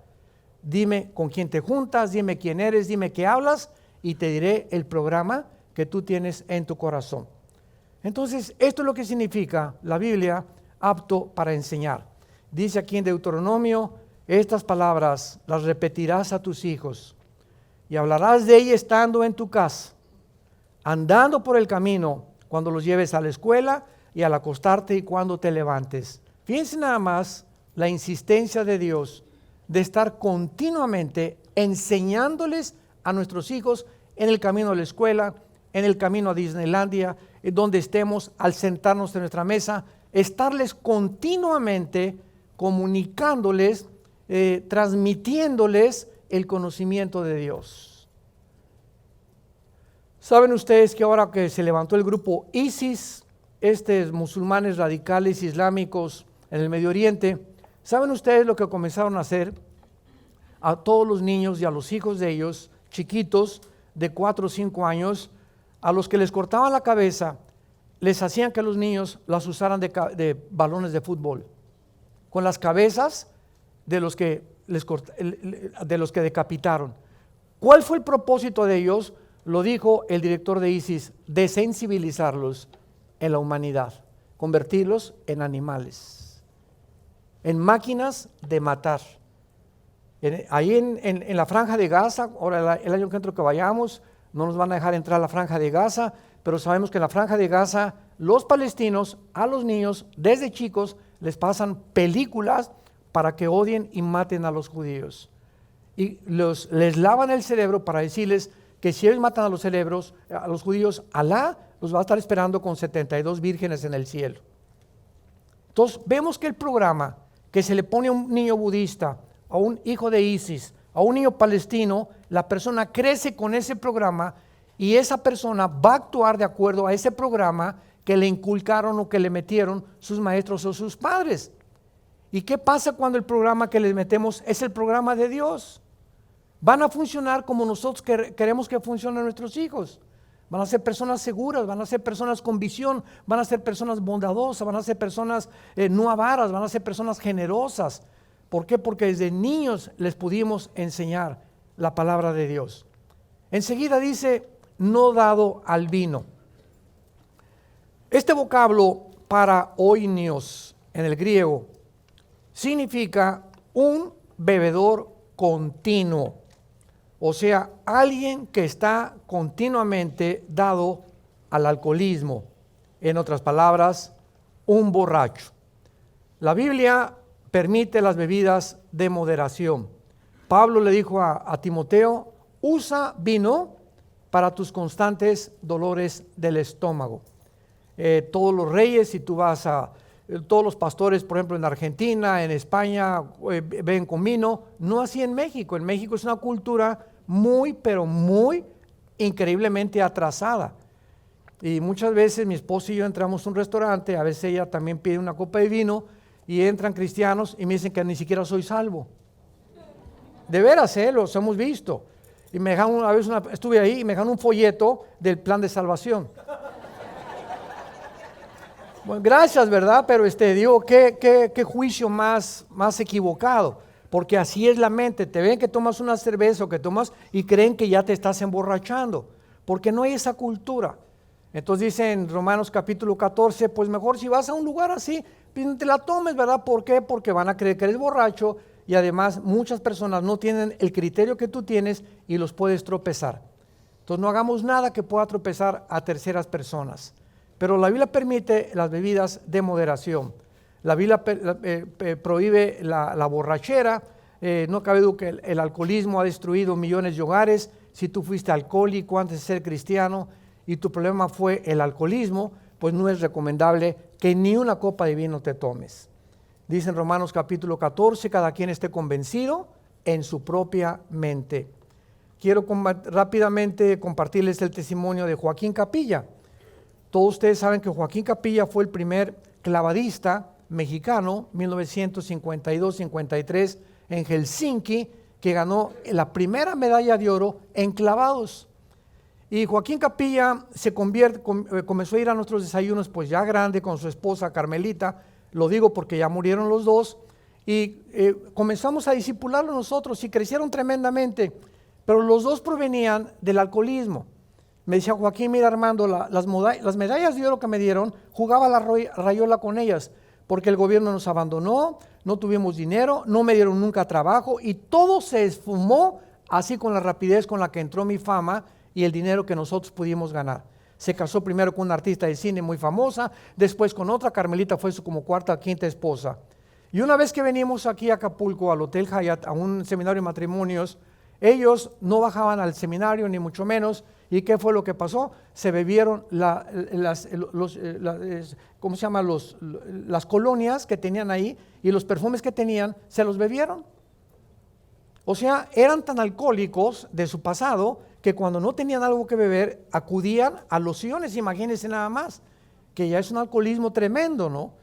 Dime con quién te juntas, dime quién eres, dime qué hablas y te diré el programa que tú tienes en tu corazón. Entonces, esto es lo que significa la Biblia, apto para enseñar. Dice aquí en Deuteronomio, estas palabras las repetirás a tus hijos y hablarás de ellas estando en tu casa, andando por el camino, cuando los lleves a la escuela y al acostarte y cuando te levantes. Fíjense nada más la insistencia de Dios de estar continuamente enseñándoles a nuestros hijos en el camino a la escuela, en el camino a Disneylandia, donde estemos, al sentarnos en nuestra mesa, estarles continuamente comunicándoles, transmitiéndoles el conocimiento de Dios. ¿Saben ustedes que ahora que se levantó el grupo ISIS, musulmanes radicales islámicos en el Medio Oriente, ¿saben ustedes lo que comenzaron a hacer? A todos los niños y a los hijos de ellos, chiquitos de 4 o 5 años, a los que les cortaban la cabeza, les hacían que los niños las usaran de balones de fútbol, con las cabezas de los que decapitaron. ¿Cuál fue el propósito de ellos? Lo dijo el director de ISIS, desensibilizarlos en la humanidad, convertirlos en animales, en máquinas de matar. Ahí en la franja de Gaza, ahora el año que entra que vayamos, no nos van a dejar entrar a la franja de Gaza, pero sabemos que en la franja de Gaza los palestinos a los niños desde chicos les pasan películas para que odien y maten a los judíos. Y les lavan el cerebro para decirles que si ellos matan a los judíos, Alá los va a estar esperando con 72 vírgenes en el cielo. Entonces vemos que el programa que se le pone a un niño budista, a un hijo de ISIS, a un niño palestino, la persona crece con ese programa y esa persona va a actuar de acuerdo a ese programa que le inculcaron o que le metieron sus maestros o sus padres. ¿Y qué pasa cuando el programa que les metemos es el programa de Dios? Van a funcionar como nosotros queremos que funcionen nuestros hijos. Van a ser personas seguras, van a ser personas con visión, van a ser personas bondadosas, van a ser personas no avaras, van a ser personas generosas. ¿Por qué? Porque desde niños les pudimos enseñar la palabra de Dios. Enseguida dice, no dado al vino. Este vocablo para oinios en el griego significa un bebedor continuo. O sea, alguien que está continuamente dado al alcoholismo. En otras palabras, un borracho. La Biblia permite las bebidas de moderación. Pablo le dijo a Timoteo, usa vino para tus constantes dolores del estómago. Todos los reyes, si tú vas a todos los pastores, por ejemplo, en Argentina, en España, beben con vino. No así en México. En México es una cultura muy, pero muy increíblemente atrasada. Y muchas veces mi esposo y yo entramos a un restaurante, a veces ella también pide una copa de vino, y entran cristianos y me dicen que ni siquiera soy salvo. De veras, los hemos visto. Y me dejaron una vez, estuve ahí y me dejaron un folleto del plan de salvación. Bueno, gracias, ¿verdad? Pero digo, qué juicio más equivocado. Porque así es la mente. Te ven que tomas una cerveza o que tomas y creen que ya te estás emborrachando. Porque no hay esa cultura. Entonces dice en Romanos capítulo 14, pues mejor si vas a un lugar así, pues te la tomes, ¿verdad? ¿Por qué? Porque van a creer que eres borracho y además muchas personas no tienen el criterio que tú tienes y los puedes tropezar. Entonces no hagamos nada que pueda tropezar a terceras personas. Pero la Biblia permite las bebidas de moderación. La Biblia prohíbe la borrachera. No cabe duda que el alcoholismo ha destruido millones de hogares. Si tú fuiste alcohólico antes de ser cristiano y tu problema fue el alcoholismo, pues no es recomendable que ni una copa de vino te tomes. Dice en Romanos capítulo 14, cada quien esté convencido en su propia mente. Quiero rápidamente compartirles el testimonio de Joaquín Capilla. Todos ustedes saben que Joaquín Capilla fue el primer clavadista mexicano, 1952-53, en Helsinki, que ganó la primera medalla de oro en clavados. Y Joaquín Capilla comenzó a ir a nuestros desayunos, pues ya grande, con su esposa Carmelita. Lo digo porque ya murieron los dos. Y comenzamos a discipularlo nosotros y crecieron tremendamente. Pero los dos provenían del alcoholismo. Me decía Joaquín, mira Armando, las medallas de oro que me dieron, jugaba la rayola con ellas, porque el gobierno nos abandonó, no tuvimos dinero, no me dieron nunca trabajo y todo se esfumó así con la rapidez con la que entró mi fama y el dinero que nosotros pudimos ganar. Se casó primero con una artista de cine muy famosa, después con otra, Carmelita fue su como cuarta o quinta esposa. Y una vez que venimos aquí a Acapulco, al Hotel Hyatt, a un seminario de matrimonios, ellos no bajaban al seminario ni mucho menos. ¿Y qué fue lo que pasó? Se bebieron ¿cómo se llama? Las colonias que tenían ahí y los perfumes que tenían, se los bebieron. O sea, eran tan alcohólicos de su pasado que cuando no tenían algo que beber, acudían a lociones, imagínense nada más, que ya es un alcoholismo tremendo, ¿no?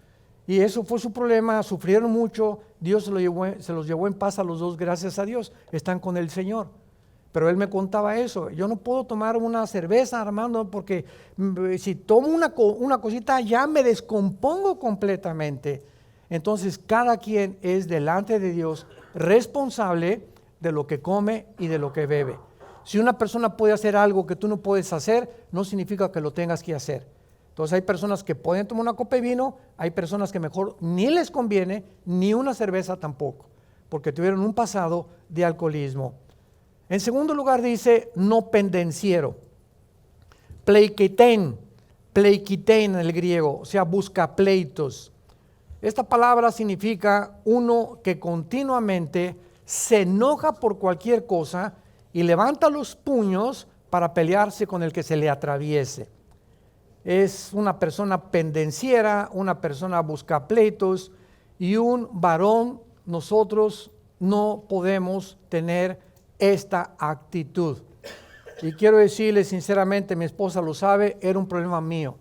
Y eso fue su problema, sufrieron mucho, Dios se los llevó en paz a los dos, gracias a Dios, están con el Señor. Pero él me contaba eso, yo no puedo tomar una cerveza, Armando, porque si tomo una cosita ya me descompongo completamente. Entonces cada quien es delante de Dios responsable de lo que come y de lo que bebe. Si una persona puede hacer algo que tú no puedes hacer, no significa que lo tengas que hacer. Entonces hay personas que pueden tomar una copa de vino, hay personas que mejor ni les conviene, ni una cerveza tampoco, porque tuvieron un pasado de alcoholismo. En segundo lugar dice, no pendenciero. Pleikitein en el griego, o sea, busca pleitos. Esta palabra significa uno que continuamente se enoja por cualquier cosa y levanta los puños para pelearse con el que se le atraviese. Es una persona pendenciera, una persona busca pleitos y un varón. Nosotros no podemos tener esta actitud. Y quiero decirle sinceramente, mi esposa lo sabe, era un problema mío.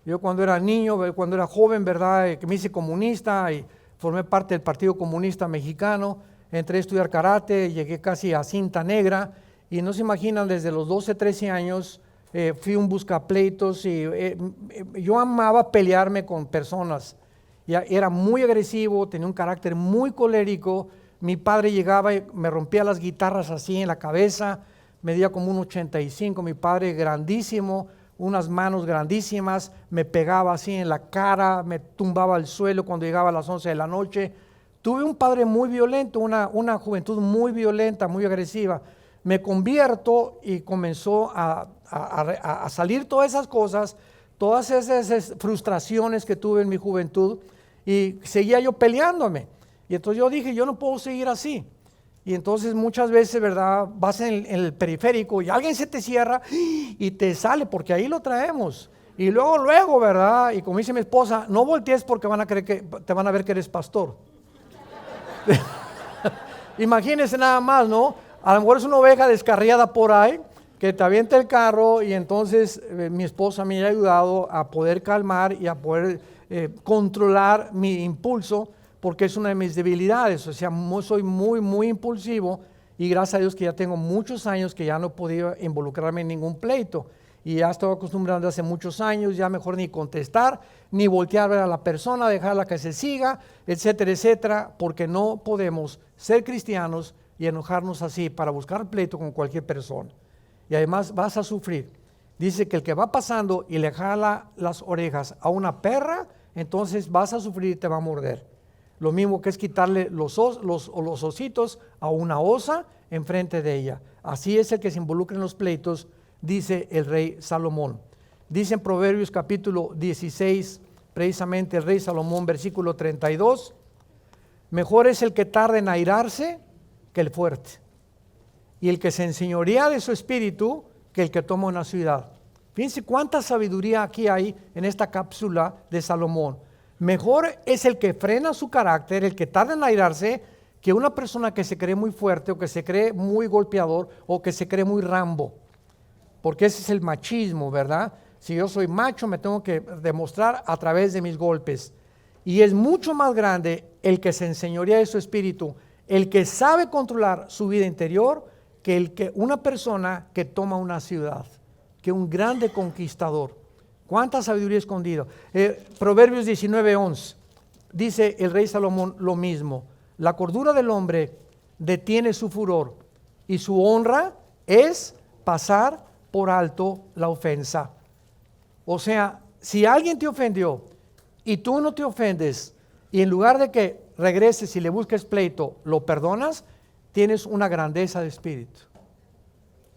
Yo cuando era niño, cuando era joven, ¿verdad? Que me hice comunista y formé parte del Partido Comunista Mexicano, entré a estudiar karate, llegué casi a cinta negra y no se imaginan, desde los 12, 13 años fui un buscapleitos y yo amaba pelearme con personas. Era muy agresivo, tenía un carácter muy colérico. Mi padre llegaba y me rompía las guitarras así en la cabeza, medía como un 85, mi padre grandísimo, unas manos grandísimas, me pegaba así en la cara, me tumbaba al suelo cuando llegaba a las 11 de la noche. Tuve un padre muy violento, una juventud muy violenta, muy agresiva. Me convierto y comenzó a salir todas esas cosas, todas esas frustraciones que tuve en mi juventud y seguía yo peleándome. Y entonces yo dije, yo no puedo seguir así. Y entonces muchas veces, ¿verdad? Vas en el periférico y alguien se te cierra y te sale, porque ahí lo traemos. Y luego, ¿verdad? Y como dice mi esposa, no voltees porque van a creer que te van a ver que eres pastor. Imagínense nada más, ¿no? A lo mejor es una oveja descarriada por ahí, que te avienta el carro y entonces mi esposa me ha ayudado a poder calmar y a poder controlar mi impulso, porque es una de mis debilidades. O sea, soy muy impulsivo y gracias a Dios que ya tengo muchos años que ya no he podido involucrarme en ningún pleito. Y ya estoy acostumbrado hace muchos años, ya mejor ni contestar, ni voltear a ver a la persona, dejarla que se siga, etcétera, etcétera, porque no podemos ser cristianos y enojarnos así para buscar pleito con cualquier persona. Y además vas a sufrir. Dice que el que va pasando y le jala las orejas a una perra, entonces vas a sufrir y te va a morder. Lo mismo que es quitarle los ositos a una osa enfrente de ella. Así es el que se involucra en los pleitos, dice el rey Salomón. Dice en Proverbios capítulo 16, precisamente el rey Salomón, versículo 32, mejor es el que tarda en airarse que el fuerte, y el que se enseñorea de su espíritu que el que toma una ciudad. Fíjense cuánta sabiduría aquí hay en esta cápsula de Salomón. Mejor es el que frena su carácter, el que tarda en airarse, que una persona que se cree muy fuerte o que se cree muy golpeador o que se cree muy Rambo. Porque ese es el machismo, ¿verdad? Si yo soy macho, me tengo que demostrar a través de mis golpes. Y es mucho más grande el que se enseñorea de su espíritu, el que sabe controlar su vida interior, que una persona que toma una ciudad, que un grande conquistador. ¿Cuánta sabiduría escondida? Proverbios 19:11, dice el rey Salomón lo mismo. La cordura del hombre detiene su furor y su honra es pasar por alto la ofensa. O sea, si alguien te ofendió y tú no te ofendes, y en lugar de que regreses y le busques pleito, lo perdonas, tienes una grandeza de espíritu.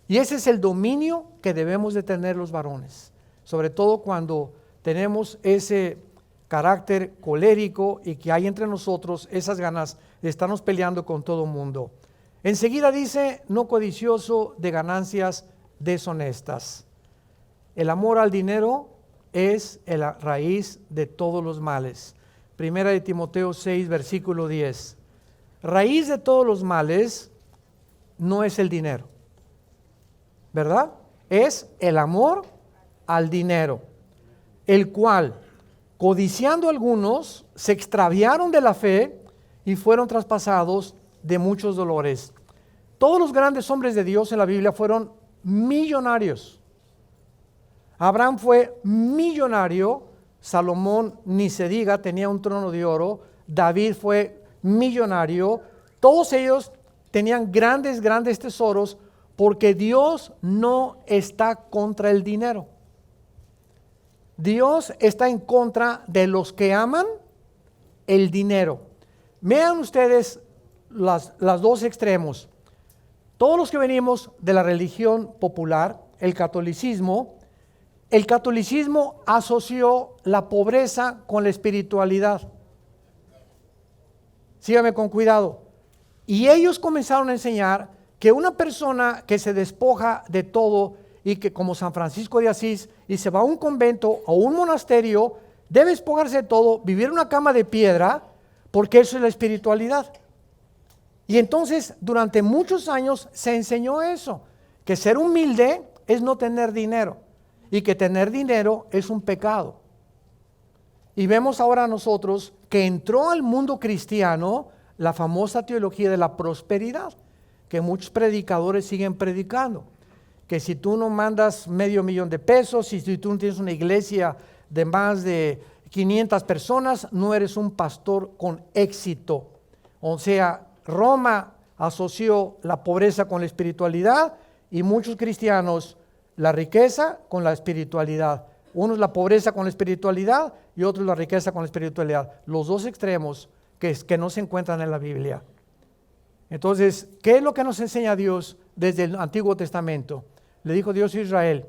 Y ese es el dominio que debemos de tener los varones, sobre todo cuando tenemos ese carácter colérico y que hay entre nosotros esas ganas de estarnos peleando con todo el mundo. Enseguida dice, no codicioso de ganancias deshonestas. El amor al dinero es la raíz de todos los males. Primera de Timoteo 6, versículo 10. Raíz de todos los males no es el dinero, ¿verdad? Es el amor al dinero, el cual, codiciando algunos, se extraviaron de la fe y fueron traspasados de muchos dolores. Todos los grandes hombres de Dios en la Biblia fueron millonarios. Abraham fue millonario, Salomón ni se diga, tenía un trono de oro, David fue millonario, todos ellos tenían grandes tesoros porque Dios no está contra el dinero. Dios está en contra de los que aman el dinero. Vean ustedes las dos extremos. Todos los que venimos de la religión popular, el catolicismo asoció la pobreza con la espiritualidad. Sígame con cuidado. Y ellos comenzaron a enseñar que una persona que se despoja de todo y que como San Francisco de Asís y se va a un convento o un monasterio, debe despojarse de todo, vivir en una cama de piedra, porque eso es la espiritualidad. Y entonces durante muchos años se enseñó eso, que ser humilde es no tener dinero y que tener dinero es un pecado. Y vemos ahora nosotros que entró al mundo cristiano la famosa teología de la prosperidad, que muchos predicadores siguen predicando, que si tú no mandas $500,000 y si tú no tienes una iglesia de más de 500 personas, no eres un pastor con éxito. O sea, Roma asoció la pobreza con la espiritualidad y muchos cristianos la riqueza con la espiritualidad. Uno es la pobreza con la espiritualidad y otro es la riqueza con la espiritualidad. Los dos extremos que no se encuentran en la Biblia. Entonces, ¿qué es lo que nos enseña Dios desde el Antiguo Testamento? Le dijo Dios a Israel,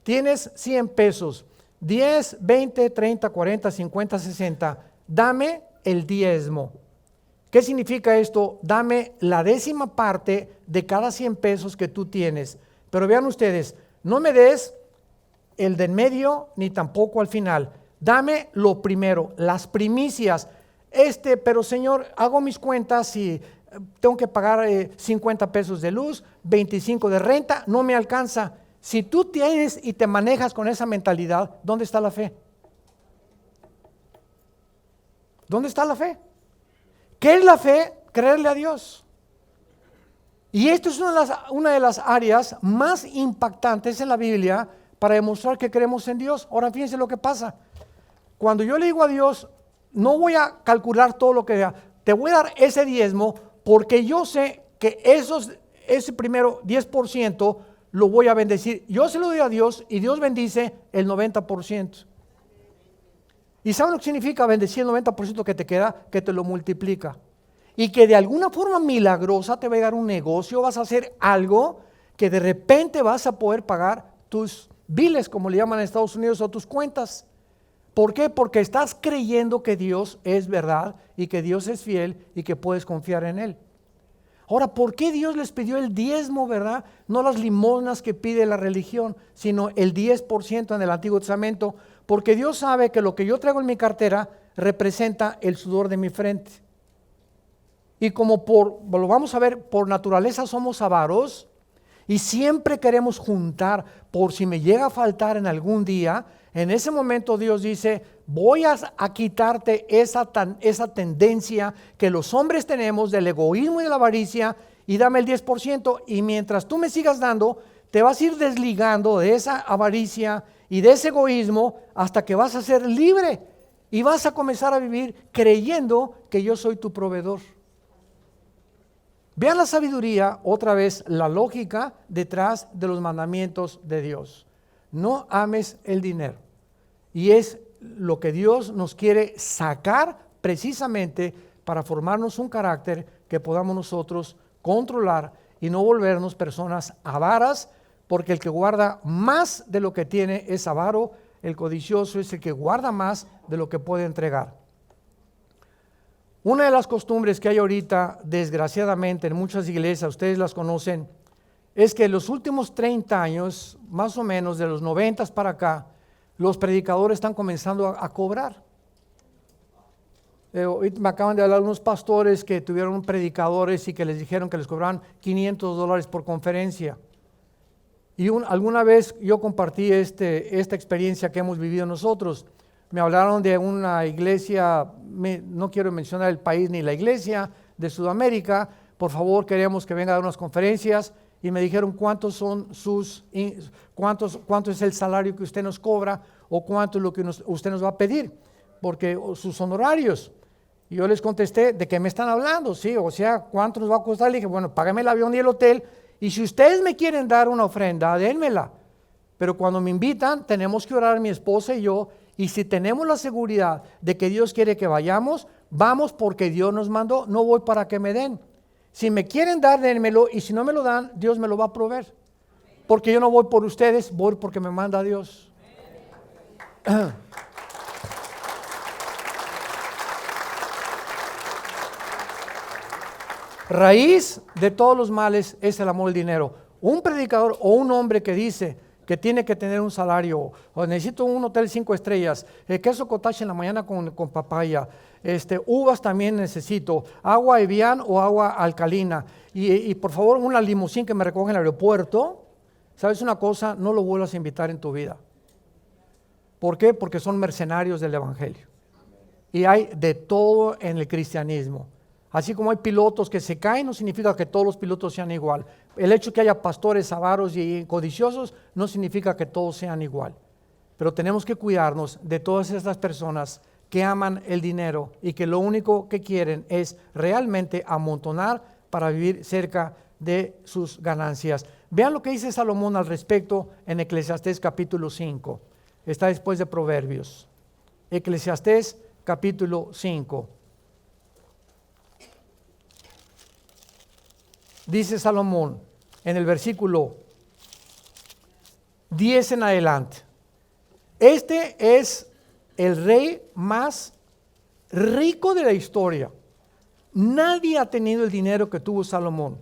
tienes 100 pesos, 10, 20, 30, 40, 50, 60, dame el diezmo. ¿Qué significa esto? Dame la 10ª parte de cada 100 pesos que tú tienes. Pero vean ustedes, no me des el de en medio, ni tampoco al final. Dame lo primero, las primicias. Pero Señor, hago mis cuentas y tengo que pagar 50 pesos de luz, 25 de renta, no me alcanza. Si tú tienes y te manejas con esa mentalidad, ¿dónde está la fe? ¿Dónde está la fe? ¿Qué es la fe? Creerle a Dios. Y esto es una de las áreas más impactantes en la Biblia para demostrar que creemos en Dios. Ahora fíjense lo que pasa. Cuando yo le digo a Dios, no voy a calcular todo lo que da, te voy a dar ese diezmo porque yo sé que ese primero 10% lo voy a bendecir. Yo se lo doy a Dios y Dios bendice el 90%. ¿Y saben lo que significa bendecir el 90% que te queda? Que te lo multiplica. Y que de alguna forma milagrosa te va a llegar un negocio, vas a hacer algo que de repente vas a poder pagar tus biles, como le llaman en Estados Unidos, o tus cuentas. ¿Por qué? Porque estás creyendo que Dios es verdad y que Dios es fiel y que puedes confiar en Él. Ahora, ¿por qué Dios les pidió el diezmo, verdad? No las limosnas que pide la religión, sino el 10% en el Antiguo Testamento, porque Dios sabe que lo que yo traigo en mi cartera representa el sudor de mi frente. Y como lo vamos a ver, por naturaleza somos avaros y siempre queremos juntar por si me llega a faltar en algún día. En ese momento Dios dice, voy a quitarte esa tendencia que los hombres tenemos del egoísmo y de la avaricia y dame el 10%, y mientras tú me sigas dando, te vas a ir desligando de esa avaricia y de ese egoísmo hasta que vas a ser libre y vas a comenzar a vivir creyendo que yo soy tu proveedor. Vean la sabiduría, otra vez, la lógica detrás de los mandamientos de Dios. No ames el dinero. Y es lo que Dios nos quiere sacar precisamente para formarnos un carácter que podamos nosotros controlar y no volvernos personas avaras, porque el que guarda más de lo que tiene es avaro, el codicioso es el que guarda más de lo que puede entregar. Una de las costumbres que hay ahorita, desgraciadamente, en muchas iglesias, ustedes las conocen, es que en los últimos 30 años, más o menos de los 90 para acá, los predicadores están comenzando a cobrar. Me acaban de hablar unos pastores que tuvieron predicadores y que les dijeron que les cobraban $500 por conferencia. Y alguna vez yo compartí esta experiencia que hemos vivido nosotros. Me hablaron de una iglesia, no quiero mencionar el país ni la iglesia, de Sudamérica. Por favor, queremos que venga a dar unas conferencias. Y me dijeron cuánto es el salario que usted nos cobra o cuánto es lo que usted nos va a pedir, porque sus honorarios. Y yo les contesté, ¿de qué me están hablando? Sí, o sea, ¿cuánto nos va a costar? Le dije, bueno, págame el avión y el hotel, y si ustedes me quieren dar una ofrenda, dénmela. Pero cuando me invitan, tenemos que orar mi esposa y yo, y si tenemos la seguridad de que Dios quiere que vayamos, vamos porque Dios nos mandó, no voy para que me den. Si me quieren dar, dénmelo, y si no me lo dan, Dios me lo va a proveer. Porque yo no voy por ustedes, voy porque me manda Dios. Raíz de todos los males es el amor al dinero. Un predicador o un hombre que dice que tiene que tener un salario, o necesito un hotel 5 estrellas, queso cottage en la mañana con papaya, uvas también necesito, agua Evian o agua alcalina, y por favor una limusín que me recoja en el aeropuerto. ¿Sabes una cosa? No lo vuelvas a invitar en tu vida. ¿Por qué? Porque son mercenarios del evangelio. Y hay de todo en el cristianismo. Así como hay pilotos que se caen, no significa que todos los pilotos sean igual. El hecho que haya pastores avaros y codiciosos no significa que todos sean igual. Pero tenemos que cuidarnos de todas estas personas que aman el dinero y que lo único que quieren es realmente amontonar para vivir cerca de sus ganancias. Vean lo que dice Salomón al respecto en Eclesiastés capítulo 5. Está después de Proverbios. Eclesiastés capítulo 5. Dice Salomón en el versículo 10 en adelante. Este es el rey más rico de la historia. Nadie ha tenido el dinero que tuvo Salomón.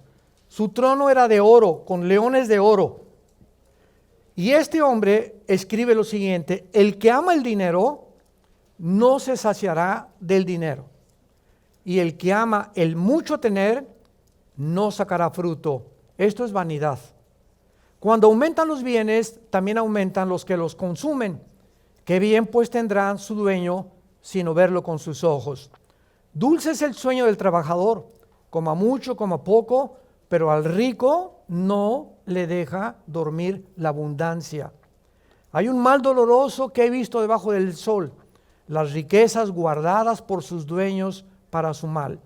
Su trono era de oro, con leones de oro. Y este hombre escribe lo siguiente: el que ama el dinero no se saciará del dinero, y el que ama el mucho tener no sacará fruto. Esto es vanidad. Cuando aumentan los bienes, también aumentan los que los consumen. Qué bien pues tendrán su dueño sino verlo con sus ojos. Dulce es el sueño del trabajador, coma mucho, coma poco, pero al rico no le deja dormir la abundancia. Hay un mal doloroso que he visto debajo del sol: las riquezas guardadas por sus dueños para su mal,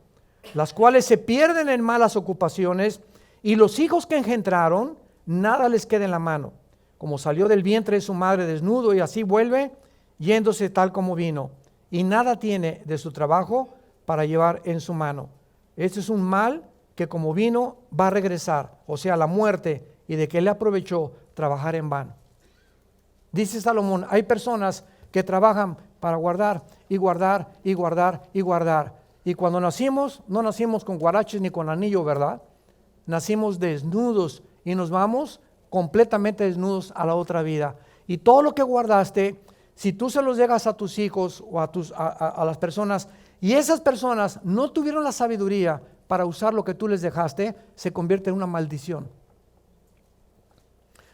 las cuales se pierden en malas ocupaciones, y los hijos que engendraron, nada les queda en la mano. Como salió del vientre de su madre desnudo, y así vuelve, yéndose tal como vino, y nada tiene de su trabajo para llevar en su mano. Este es un mal que como vino va a regresar, o sea, la muerte, y de que le aprovechó trabajar en vano. Dice Salomón, hay personas que trabajan para guardar y guardar y guardar y guardar. Y cuando nacimos, no nacimos con guaraches ni con anillo, ¿verdad? Nacimos desnudos y nos vamos completamente desnudos a la otra vida. Y todo lo que guardaste, si tú se los dejas a tus hijos o a las personas, y esas personas no tuvieron la sabiduría para usar lo que tú les dejaste, se convierte en una maldición.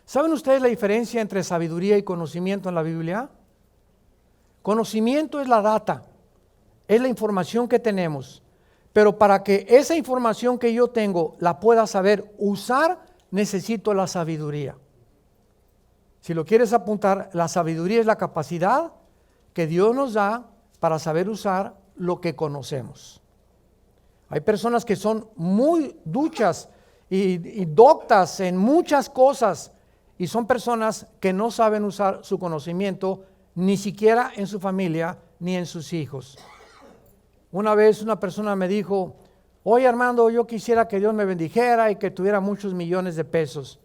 ¿Saben ustedes la diferencia entre sabiduría y conocimiento en la Biblia? Conocimiento es la data, es la información que tenemos, pero para que esa información que yo tengo la pueda saber usar, necesito la sabiduría. Si lo quieres apuntar, la sabiduría es la capacidad que Dios nos da para saber usar lo que conocemos. Hay personas que son muy duchas y doctas en muchas cosas, y son personas que no saben usar su conocimiento ni siquiera en su familia ni en sus hijos. Una vez una persona me dijo, oye Armando, yo quisiera que Dios me bendijera y que tuviera muchos millones de pesos.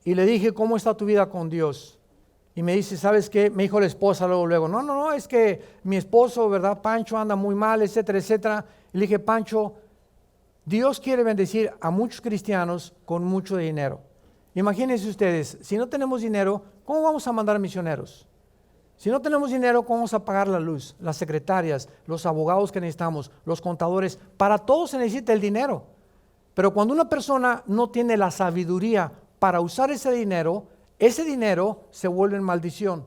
Y le dije, ¿cómo está tu vida con Dios? Y me dice, ¿sabes qué? Me dijo la esposa luego, no, es que mi esposo, ¿verdad? Pancho anda muy mal, etcétera, etcétera. Y le dije, Pancho, Dios quiere bendecir a muchos cristianos con mucho dinero. Imagínense ustedes, si no tenemos dinero, ¿cómo vamos a mandar misioneros? Si no tenemos dinero, ¿cómo vamos a pagar la luz, las secretarias, los abogados que necesitamos, los contadores? Para todo se necesita el dinero. Pero cuando una persona no tiene la sabiduría para usar ese dinero se vuelve en maldición.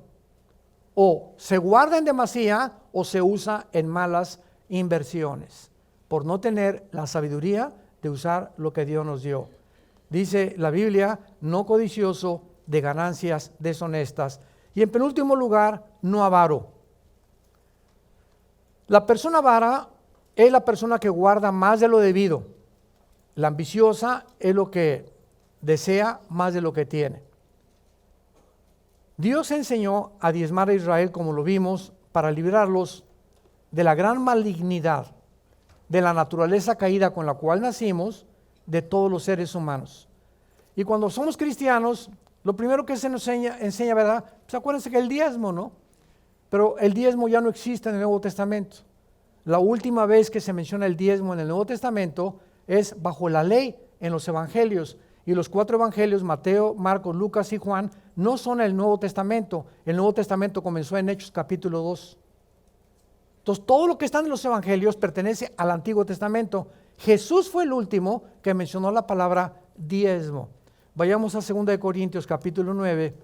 O se guarda en demasía o se usa en malas inversiones, por no tener la sabiduría de usar lo que Dios nos dio. Dice la Biblia, no codicioso de ganancias deshonestas. Y en penúltimo lugar, no avaro. La persona avara es la persona que guarda más de lo debido. La ambiciosa es lo que desea más de lo que tiene. Dios enseñó a diezmar a Israel, como lo vimos, para librarlos de la gran malignidad, de la naturaleza caída con la cual nacimos, de todos los seres humanos. Y cuando somos cristianos, lo primero que se nos enseña, ¿verdad? Pues acuérdense que el diezmo, ¿no? Pero el diezmo ya no existe en el Nuevo Testamento. La última vez que se menciona el diezmo en el Nuevo Testamento es bajo la ley en los evangelios. Y los 4 evangelios, Mateo, Marcos, Lucas y Juan, no son el Nuevo Testamento. El Nuevo Testamento comenzó en Hechos capítulo 2. Entonces, todo lo que está en los evangelios pertenece al Antiguo Testamento. Jesús fue el último que mencionó la palabra diezmo. Vayamos a 2 Corintios capítulo 9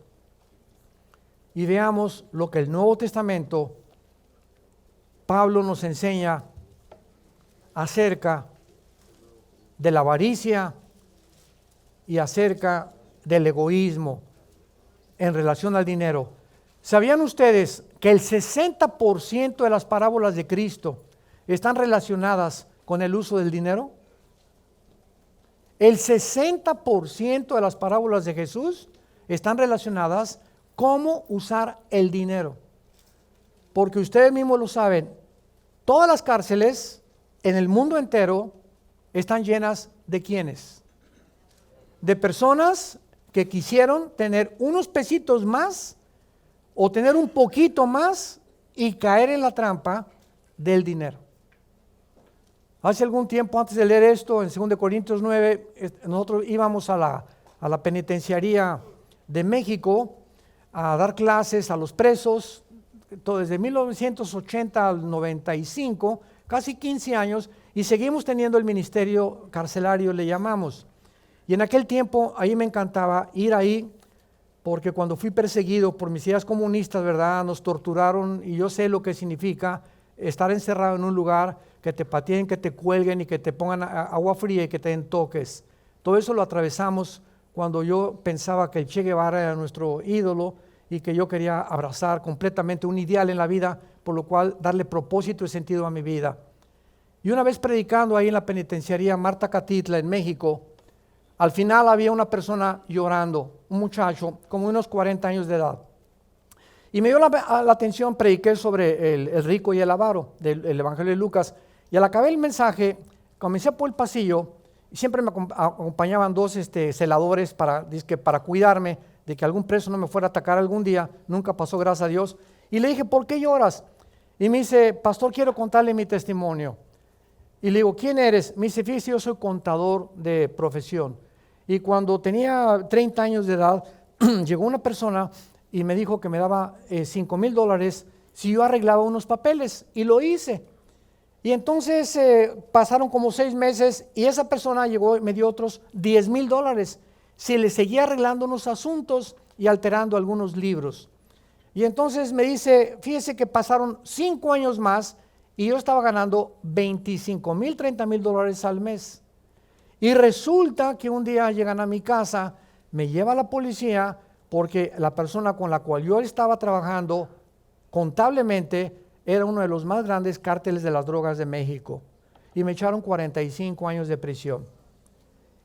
y veamos lo que el Nuevo Testamento, Pablo nos enseña acerca de la avaricia y acerca del egoísmo en relación al dinero. ¿Sabían ustedes que el 60% de las parábolas de Cristo están relacionadas con el uso del dinero? El 60% de las parábolas de Jesús están relacionadas con cómo usar el dinero. Porque ustedes mismos lo saben, todas las cárceles en el mundo entero están llenas de ¿quiénes? De personas que quisieron tener unos pesitos más o tener un poquito más y caer en la trampa del dinero. Hace algún tiempo, antes de leer esto, en 2 Corintios 9, nosotros íbamos a la penitenciaría de México a dar clases a los presos, todo desde 1980 al 95, casi 15 años, y seguimos teniendo el ministerio carcelario, le llamamos. Y en aquel tiempo, ahí me encantaba ir ahí, porque cuando fui perseguido por mis ideas comunistas, ¿verdad? Nos torturaron, y yo sé lo que significa estar encerrado en un lugar, que te pateen, que te cuelguen y que te pongan agua fría y que te den toques. Todo eso lo atravesamos cuando yo pensaba que el Che Guevara era nuestro ídolo y que yo quería abrazar completamente un ideal en la vida, por lo cual darle propósito y sentido a mi vida. Y una vez predicando ahí en la penitenciaría Marta Catitla en México, al final había una persona llorando, un muchacho como unos 40 años de edad. Y me dio la atención, prediqué sobre el rico y el avaro del Evangelio de Lucas. Y al acabar el mensaje, comencé por el pasillo y siempre me acompañaban dos celadores para cuidarme de que algún preso no me fuera a atacar algún día. Nunca pasó, gracias a Dios. Y le dije, ¿por qué lloras? Y me dice, pastor, quiero contarle mi testimonio. Y le digo, ¿quién eres? Me dice, fíjese, yo soy contador de profesión. Y cuando tenía 30 años de edad, llegó una persona y me dijo que me daba $5,000 si yo arreglaba unos papeles. Y lo hice. Y entonces pasaron como 6 meses y esa persona llegó y me dio otros $10,000. Si le seguía arreglando unos asuntos y alterando algunos libros. Y entonces me dice, fíjese que pasaron 5 años más y yo estaba ganando $25,000, $30,000 al mes. Y resulta que un día llegan a mi casa, me lleva la policía porque la persona con la cual yo estaba trabajando contablemente era uno de los más grandes cárteles de las drogas de México. Y me echaron 45 años de prisión.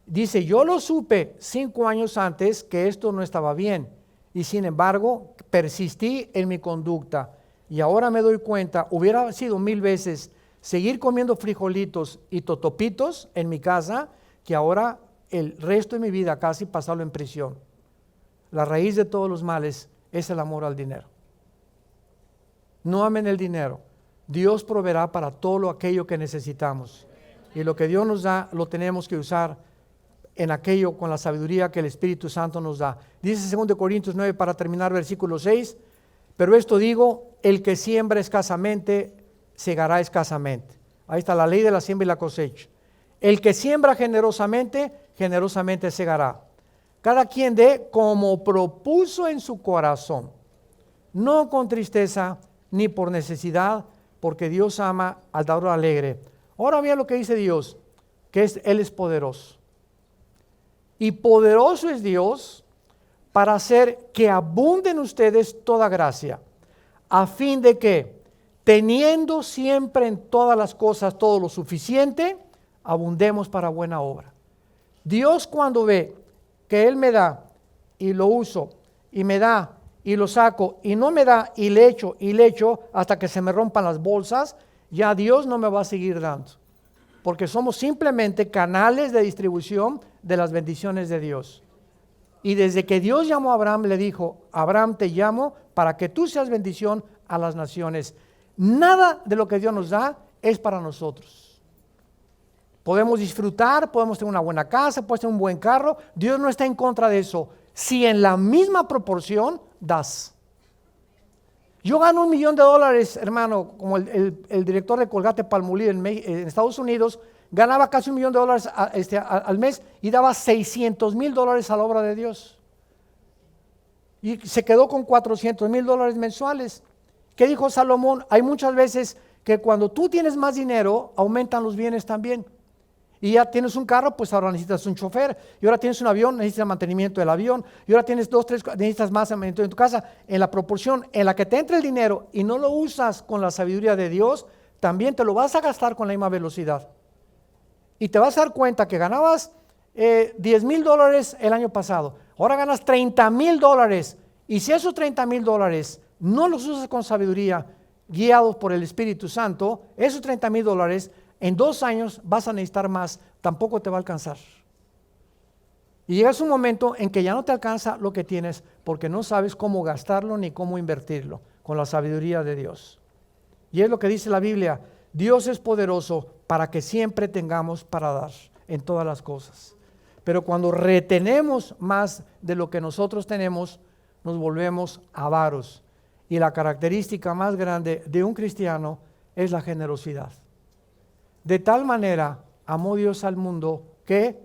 Dice, yo lo supe 5 años antes que esto no estaba bien. Y sin embargo, persistí en mi conducta. Y ahora me doy cuenta, hubiera sido 1000 veces seguir comiendo frijolitos y totopitos en mi casa, que ahora el resto de mi vida casi pasarlo en prisión. La raíz de todos los males es el amor al dinero. No amen el dinero. Dios proveerá para todo aquello que necesitamos. Y lo que Dios nos da, lo tenemos que usar en aquello con la sabiduría que el Espíritu Santo nos da. Dice 2 Corintios 9, para terminar, versículo 6, pero esto digo, el que siembra escasamente, segará escasamente. Ahí está la ley de la siembra y la cosecha. El que siembra generosamente, generosamente segará. Cada quien dé como propuso en su corazón, no con tristeza ni por necesidad, porque Dios ama al dador alegre. Ahora vean lo que dice Dios, que Él es poderoso. Y poderoso es Dios para hacer que abunde en ustedes toda gracia, a fin de que, teniendo siempre en todas las cosas todo lo suficiente, abundemos para buena obra. Dios, cuando ve que Él me da y lo uso y me da y lo saco y no me da y le echo hasta que se me rompan las bolsas, ya Dios no me va a seguir dando, porque somos simplemente canales de distribución de las bendiciones de Dios. Y desde que Dios llamó a Abraham, le dijo, Abraham, te llamo para que tú seas bendición a las naciones. Nada de lo que Dios nos da es para nosotros. Podemos disfrutar, podemos tener una buena casa, podemos tener un buen carro. Dios no está en contra de eso, si en la misma proporción das. Yo gano $1 millón, hermano, como el director de Colgate-Palmolive en Estados Unidos, ganaba casi $1 millón al mes y daba $600,000 a la obra de Dios. Y se quedó con $400,000 mensuales. ¿Qué dijo Salomón? Hay muchas veces que cuando tú tienes más dinero, aumentan los bienes también. Y ya tienes un carro, pues ahora necesitas un chofer. Y ahora tienes un avión, necesitas mantenimiento del avión. Y ahora tienes 2, 3, necesitas más mantenimiento en tu casa. En la proporción en la que te entra el dinero y no lo usas con la sabiduría de Dios, también te lo vas a gastar con la misma velocidad. Y te vas a dar cuenta que ganabas $10,000 el año pasado. Ahora ganas $30,000. Y si esos $30,000 no los usas con sabiduría, guiados por el Espíritu Santo, esos $30,000 en 2 años vas a necesitar más, tampoco te va a alcanzar. Y llegas un momento en que ya no te alcanza lo que tienes porque no sabes cómo gastarlo ni cómo invertirlo con la sabiduría de Dios. Y es lo que dice la Biblia, Dios es poderoso para que siempre tengamos para dar en todas las cosas. Pero cuando retenemos más de lo que nosotros tenemos, nos volvemos avaros. Y la característica más grande de un cristiano es la generosidad. De tal manera amó Dios al mundo que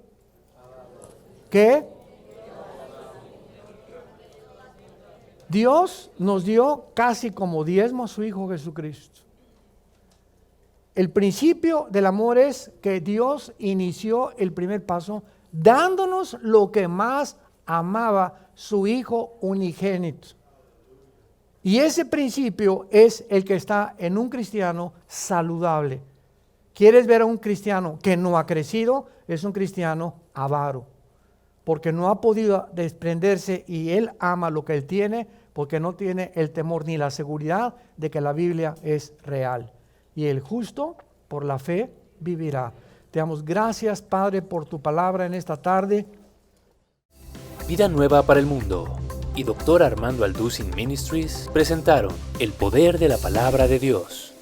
Dios nos dio casi como diezmo a su Hijo Jesucristo. El principio del amor es que Dios inició el primer paso dándonos lo que más amaba, su Hijo unigénito. Y ese principio es el que está en un cristiano saludable. ¿Quieres ver a un cristiano que no ha crecido? Es un cristiano avaro, porque no ha podido desprenderse y él ama lo que él tiene, porque no tiene el temor ni la seguridad de que la Biblia es real. Y el justo por la fe vivirá. Te damos gracias, Padre, por tu palabra en esta tarde. Vida Nueva para el Mundo y Dr. Armando Alducin Ministries presentaron El Poder de la Palabra de Dios.